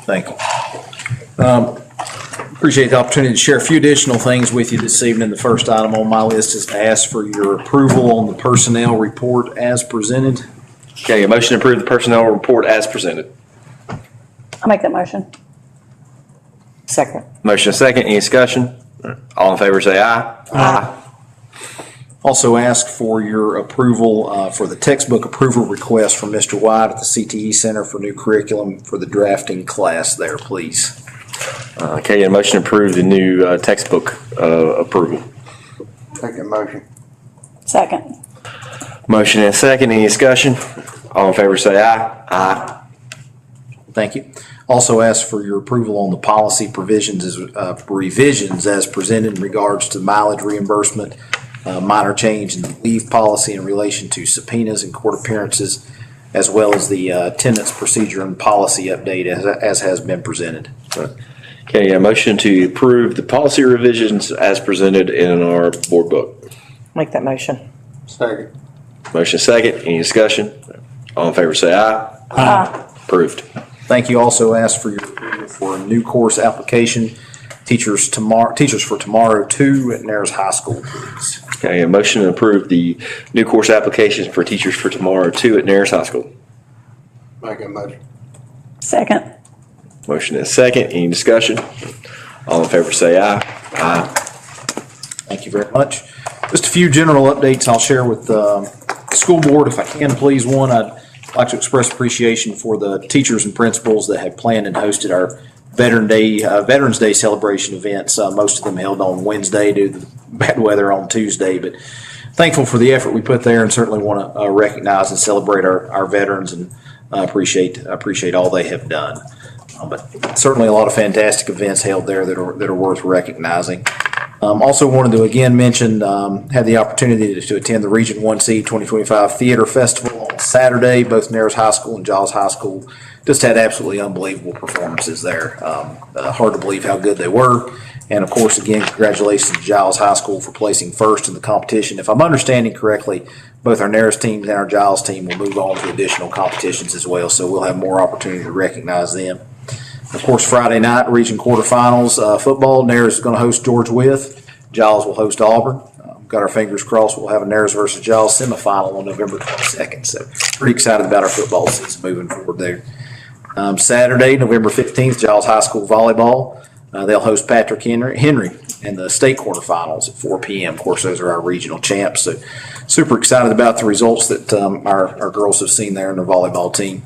Thank you. Appreciate the opportunity to share a few additional things with you this evening. The first item on my list is to ask for your approval on the personnel report as presented. Okay, a motion to approve the personnel report as presented. I'll make that motion. Second. Motion and second, any discussion? All in favor say aye. Aye. Also ask for your approval for the textbook approval request from Mr. White at the CTE Center for new curriculum for the drafting class there, please. Okay, a motion to approve the new textbook approval. Make a motion. Second. Motion and second, any discussion? All in favor say aye. Aye. Thank you. Also ask for your approval on the policy provisions as revisions as presented in regards to mileage reimbursement, minor change in the leave policy in relation to subpoenas and court appearances, as well as the attendance procedure and policy update as has been presented. Okay, a motion to approve the policy revisions as presented in our board book. Make that motion. Second. Motion second, any discussion? All in favor say aye. Aye. Approved. Thank you. Also ask for your approval for a new course application, Teachers for Tomorrow 2 at Narrows High School, please. Okay, a motion to approve the new course applications for Teachers for Tomorrow 2 at Narrows High School. Make a motion. Second. Motion is second. Any discussion? All in favor say aye. Aye. Thank you very much. Just a few general updates I'll share with the school board, if I can, please. One, I'd like to express appreciation for the teachers and principals that have planned and hosted our Veterans Day celebration events. Most of them held on Wednesday due to the bad weather on Tuesday, but thankful for the effort we put there, and certainly want to recognize and celebrate our veterans, and appreciate all they have done. But certainly a lot of fantastic events held there that are worth recognizing. Also wanted to again mention, had the opportunity to attend the Region 1C 2025 Theater Festival on Saturday. Both Narrows High School and Giles High School just had absolutely unbelievable performances there. Hard to believe how good they were. And of course, again, congratulations to Giles High School for placing first in the competition. If I'm understanding correctly, both our Narrows teams and our Giles team will move on to additional competitions as well, so we'll have more opportunity to recognize them. Of course, Friday night, region quarterfinals football. Narrows is going to host George Wythe. Giles will host Auburn. Got our fingers crossed. We'll have a Narrows versus Giles semifinal on November 22nd. So pretty excited about our football season moving forward there. Saturday, November 15th, Giles High School volleyball. They'll host Patrick Henry in the state quarterfinals at 4 p.m. Of course, those are our regional champs. So super excited about the results that our girls have seen there in their volleyball team.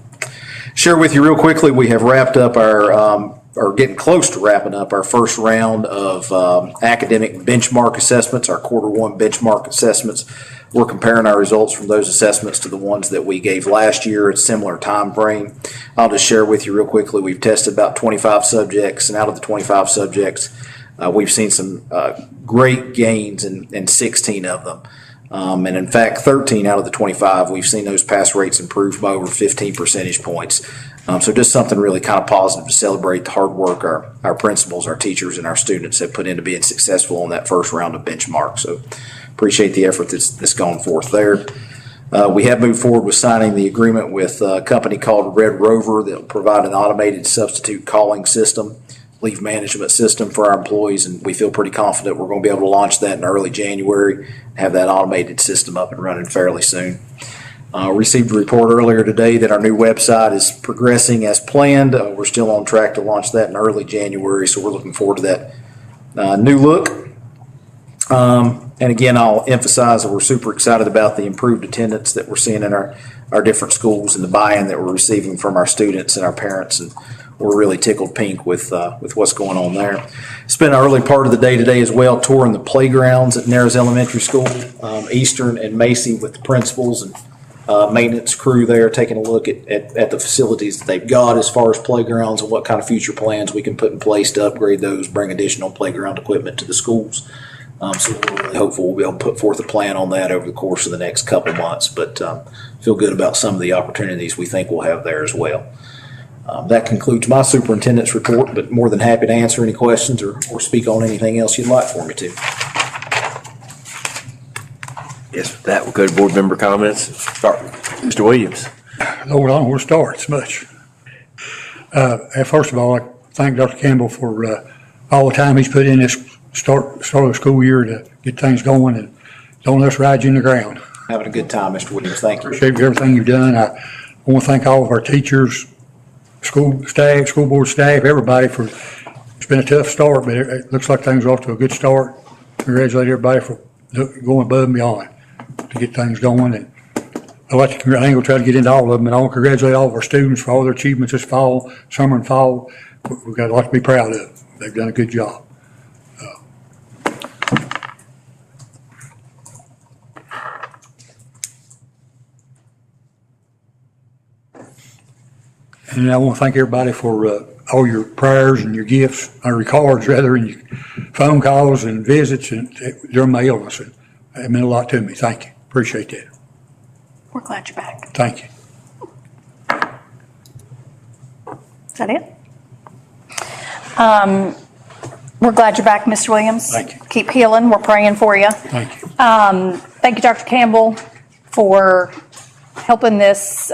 Share with you real quickly, we have wrapped up or getting close to wrapping up our first round of academic benchmark assessments, our Q1 benchmark assessments. We're comparing our results from those assessments to the ones that we gave last year at similar time frame. I'll just share with you real quickly, we've tested about 25 subjects, and out of the 25 subjects, we've seen some great gains in 16 of them. And in fact, 13 out of the 25, we've seen those pass rates improve by over 15 percentage points. So just something really kind of positive to celebrate the hard work our principals, our teachers, and our students have put into being successful on that first round of benchmark. So appreciate the effort that's gone forth there. We have moved forward with signing the agreement with a company called Red Rover that will provide an automated substitute calling system, leave management system for our employees, and we feel pretty confident we're going to be able to launch that in early January, have that automated system up and running fairly soon. Received a report earlier today that our new website is progressing as planned. We're still on track to launch that in early January, so we're looking forward to that new look. And again, I'll emphasize that we're super excited about the improved attendance that we're seeing in our different schools and the buy-in that we're receiving from our students and our parents, and we're really tickled pink with what's going on there. Spent an early part of the day today as well touring the playgrounds at Narrows Elementary School, Eastern and Macy, with the principals and maintenance crew there, taking a look at the facilities that they've got as far as playgrounds and what kind of future plans we can put in place to upgrade those, bring additional playground equipment to the schools. So we're really hopeful we'll be able to put forth a plan on that over the course of the next couple months, but feel good about some of the opportunities we think we'll have there as well. That concludes my superintendent's report, but more than happy to answer any questions or speak on anything else you'd like for me to. Yes, with that, we'll go to board member comments. Start with Mr. Williams. Lord, I don't know where to start. It's much. First of all, I thank Dr. Campbell for all the time he's put in this start of the school year to get things going, and don't let us ride you in the ground. Having a good time, Mr. Williams. Thank you. Appreciate everything you've done. I want to thank all of our teachers, school staff, school board staff, everybody for, it's been a tough start, but it looks like things are off to a good start. Congratulate everybody for going above and beyond to get things going. And I ain't gonna try to get into all of them, and I want to congratulate all of our students for all their achievements this fall, summer and fall. We've got a lot to be proud of. They've done a good job. And I want to thank everybody for all your prayers and your gifts, or your cards rather, and your phone calls and visits and during my illness. And it meant a lot to me. Thank you. Appreciate that. We're glad you're back. Thank you. Is that it? We're glad you're back, Mr. Williams. Thank you. Keep healing. We're praying for you. Thank you. Thank you, Dr. Campbell, for helping this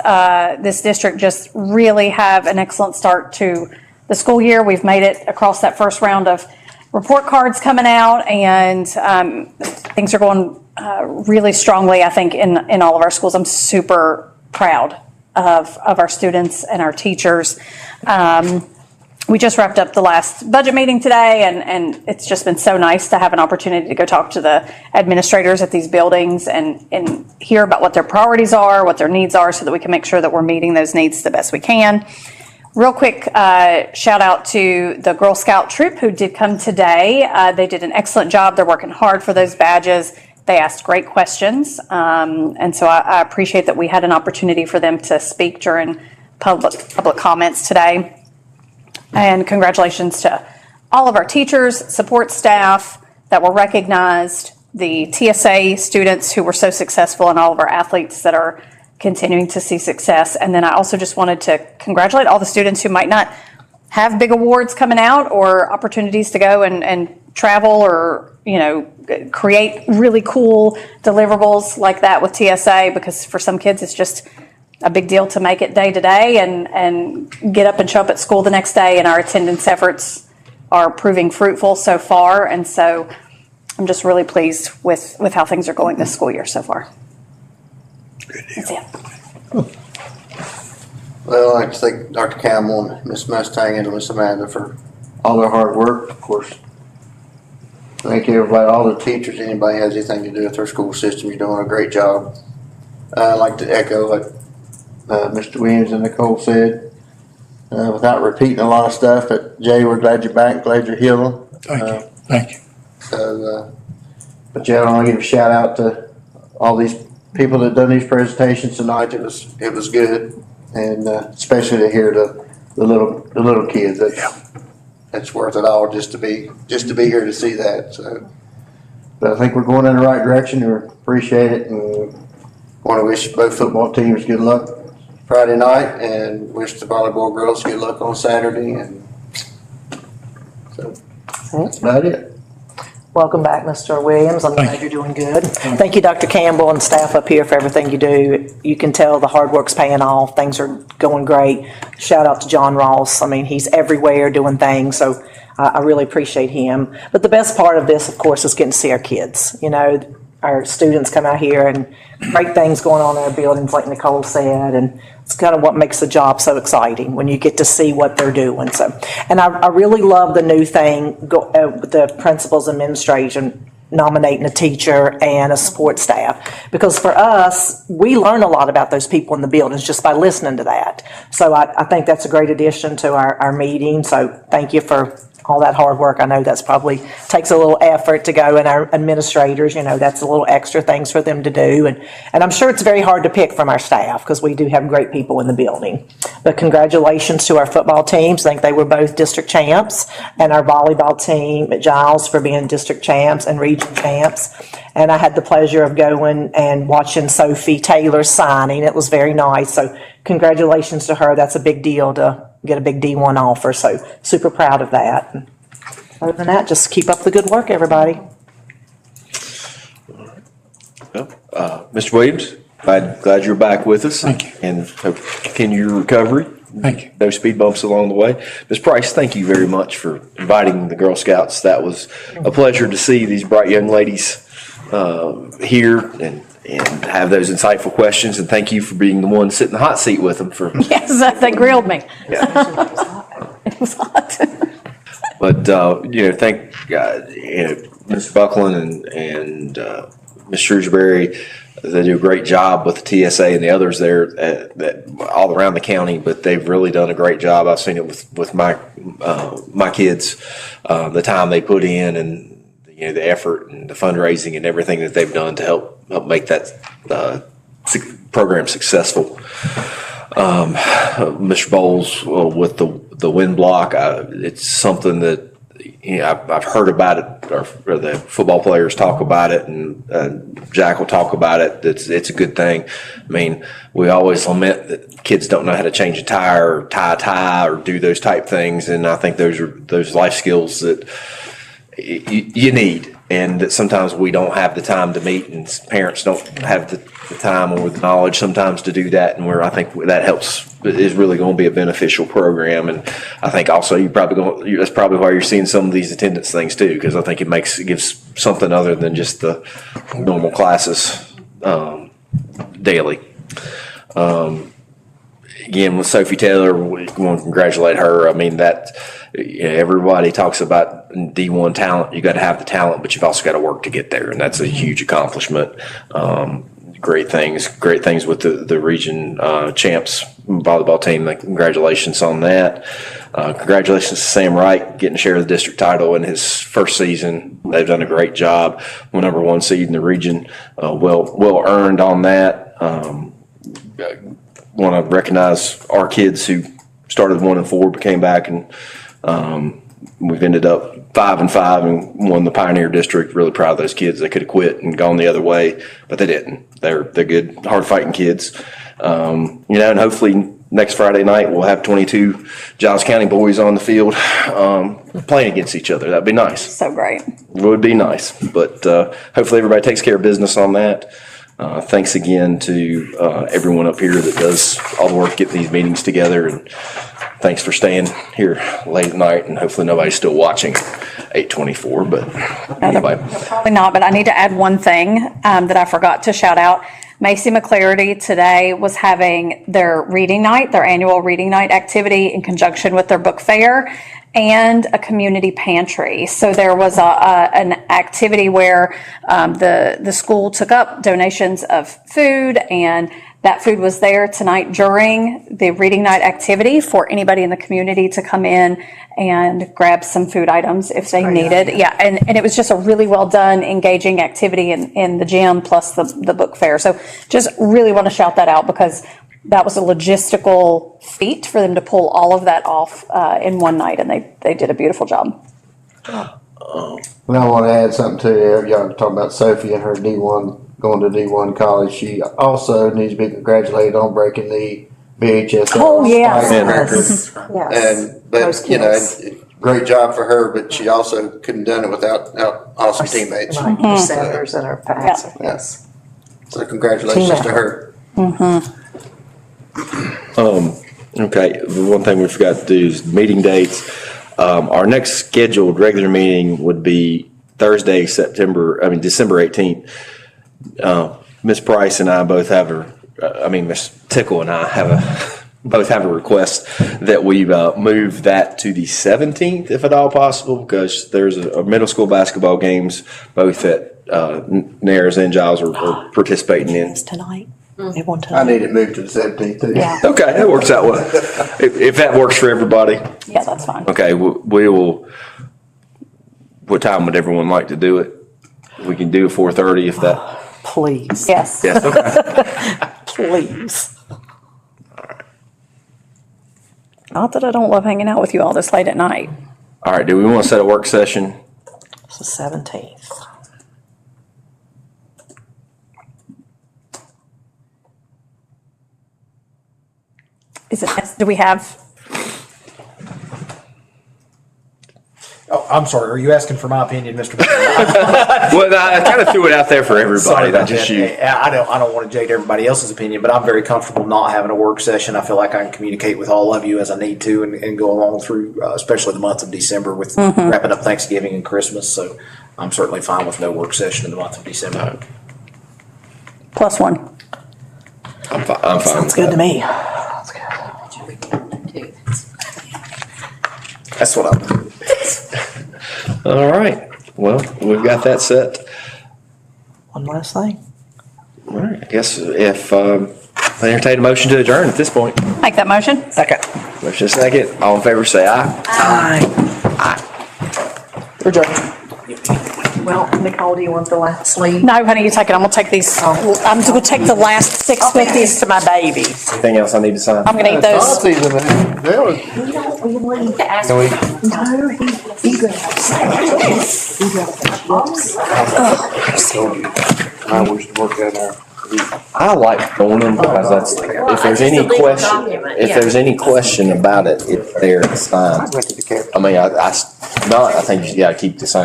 district just really have an excellent start to the school year. We've made it across that first round of report cards coming out, and things are going really strongly, I think, in all of our schools. I'm super proud of our students and our teachers. We just wrapped up the last budget meeting today, and it's just been so nice to have an opportunity to go talk to the administrators at these buildings and hear about what their priorities are, what their needs are, so that we can make sure that we're meeting those needs the best we can. Real quick shout out to the Girl Scout troop who did come today. They did an excellent job. They're working hard for those badges. They asked great questions, and so I appreciate that we had an opportunity for them to speak during public comments today. And congratulations to all of our teachers, support staff that were recognized, the TSA students who were so successful, and all of our athletes that are continuing to see success. And then I also just wanted to congratulate all the students who might not have big awards coming out or opportunities to go and travel or, create really cool deliverables like that with TSA, because for some kids it's just a big deal to make it day to day and get up and show up at school the next day, and our attendance efforts are proving fruitful so far. And so I'm just really pleased with how things are going this school year so far. Good deal. That's it. Well, I'd like to thank Dr. Campbell and Ms. Mustang and Ms. Amanda for all their hard work. Of course, thank you everybody, all the teachers, anybody has anything to do with our school system. You're doing a great job. I'd like to echo what Mr. Williams and Nicole said, without repeating a lot of stuff. But Jay, we're glad you're back, glad you're healing. Thank you. Thank you. So, but yeah, I want to give a shout out to all these people that done these presentations tonight. It was good, and especially to hear the little kids. That's worth it all just to be here to see that. So, but I think we're going in the right direction. We appreciate it, and want to wish both football teams good luck Friday night, and wish the volleyball girls good luck on Saturday. And so that's about it. Welcome back, Mr. Williams. I'm glad you're doing good. Thank you, Dr. Campbell and staff up here for everything you do. You can tell the hard work's paying off. Things are going great. Shout out to John Ross. I mean, he's everywhere doing things, so I really appreciate him. But the best part of this, of course, is getting to see our kids. Our students come out here and great things going on in our buildings, like Nicole said, and it's kind of what makes the job so exciting when you get to see what they're doing. So, and I really love the new thing with the principals administration nominating a teacher and a support staff, because for us, we learn a lot about those people in the buildings just by listening to that. So I think that's a great addition to our meeting. So thank you for all that hard work. I know that's probably takes a little effort to go, and our administrators, that's a little extra things for them to do. And I'm sure it's very hard to pick from our staff, because we do have great people in the building. But congratulations to our football teams. I think they were both district champs, and our volleyball team at Giles for being district champs and region champs. And I had the pleasure of going and watching Sophie Taylor's signing. It was very nice. So congratulations to her. That's a big deal to get a big D1 offer. So super proud of that. And other than that, just keep up the good work, everybody. Well, Mr. Williams, glad you're back with us. Thank you. And hope to continue your recovery. Thank you. No speed bumps along the way. Ms. Price, thank you very much for inviting the Girl Scouts. That was a pleasure to see these bright young ladies here and have those insightful questions. And thank you for being the one sitting in the hot seat with them for. Yes, they grilled me. Yeah. It was hot. But, thank, Mr. Buckland and Ms. Shrewsbury. They do a great job with the TSA and the others there that all around the county, but they've really done a great job. I've seen it with my kids, the time they put in and, the effort and the fundraising and everything that they've done to help make that program successful. Mr. Bowles with the wind block, it's something that I've heard about it, or the football players talk about it, and Jack will talk about it. It's a good thing. I mean, we always lament that kids don't know how to change a tire or tie a tie or do those type things, and I think those are those life skills that you need, and that sometimes we don't have the time to meet, and parents don't have the time or the knowledge sometimes to do that, and where I think that helps is really going to be a beneficial program. And I think also that's probably why you're seeing some of these attendance things too, because I think it gives something other than just the normal classes daily. Again, with Sophie Taylor, we want to congratulate her. I mean, everybody talks about D1 talent. You got to have the talent, but you've also got to work to get there, and that's a huge accomplishment. Great things with the region champs volleyball team. Congratulations on that. Congratulations to Sam Wright getting a share of the district title in his first season. They've done a great job. We're number one seed in the region. Well earned on that. Want to recognize our kids who started 1-4, but came back, and we've ended up 5-5 and won the Pioneer District. Really proud of those kids. They could have quit and gone the other way, but they didn't. They're good, hard fighting kids. And hopefully next Friday night we'll have 22 Giles County boys on the field playing against each other. That'd be nice. So great. It would be nice, but hopefully everybody takes care of business on that. Thanks again to everyone up here that does all the work getting these meetings together, and thanks for staying here late at night, and hopefully nobody's still watching 824, but anyway. Probably not, but I need to add one thing that I forgot to shout out. Macy McClarity today was having their reading night, their annual reading night activity in conjunction with their book fair and a community pantry. So there was an activity where the school took up donations of food, and that food was there tonight during the reading night activity for anybody in the community to come in and grab some food items if they needed. Yeah, and it was just a really well done, engaging activity in the gym plus the book fair. So just really want to shout that out, because that was a logistical feat for them to pull all of that off in one night, and they did a beautiful job. And I want to add something to y'all talking about Sophie and her D1, going to D1 college. She also needs to be congratulated on breaking the VHS. Oh, yes. And great job for her, but she also couldn't have done it without awesome teammates. Right, her centers and her passer. Yes. So congratulations to her. Okay, one thing we forgot to do is meeting dates. Our next scheduled regular meeting would be Thursday, December 18th. Miss Price and I both have Miss Tickle and I both have a request that we move that to the 17th, if at all possible, because there's a middle school basketball games both that Nares and Giles are participating in. Tonight. I need it moved to the 17th too. Yeah. Okay, that works out well. If that works for everybody. Yeah, that's fine. Okay, we will. What time would everyone like to do it? We can do 4:30 if that. Please. Yes. Yes. Okay. Please. Not that I don't love hanging out with you all this late at night. All right. Do we want to set a work session? It's the 17th. Do we have? Oh, I'm sorry, are you asking for my opinion, Mr. Well, I kind of threw it out there for everybody, Sorry not about just that. you. I don't want to jade everybody else's opinion, but I'm very comfortable not having a work session. I feel like I can communicate with all of you as I need to and go along through, especially the month of December with wrapping up Thanksgiving and Christmas. So I'm certainly fine with no work session in the month of December. +1. I'm fine. Sounds good to me. That's what I'm doing. All right. Well, we've got that set. One last thing. All right. I guess if I entertain a motion to adjourn at this point. Make that motion? Second. Motion second. All in favor, say aye. Aye. Adjourned. Well, Nicole, do you want the last lead? No, honey, you take it. I'm gonna take these. I'm gonna take the last 650s to my baby. Anything else I need to sign? I'm gonna eat those. Nazis in there. They were- I wish to work out there. I like going them because that's, if there's any question about it, it's there, it's fine. I mean, I think you gotta keep the signed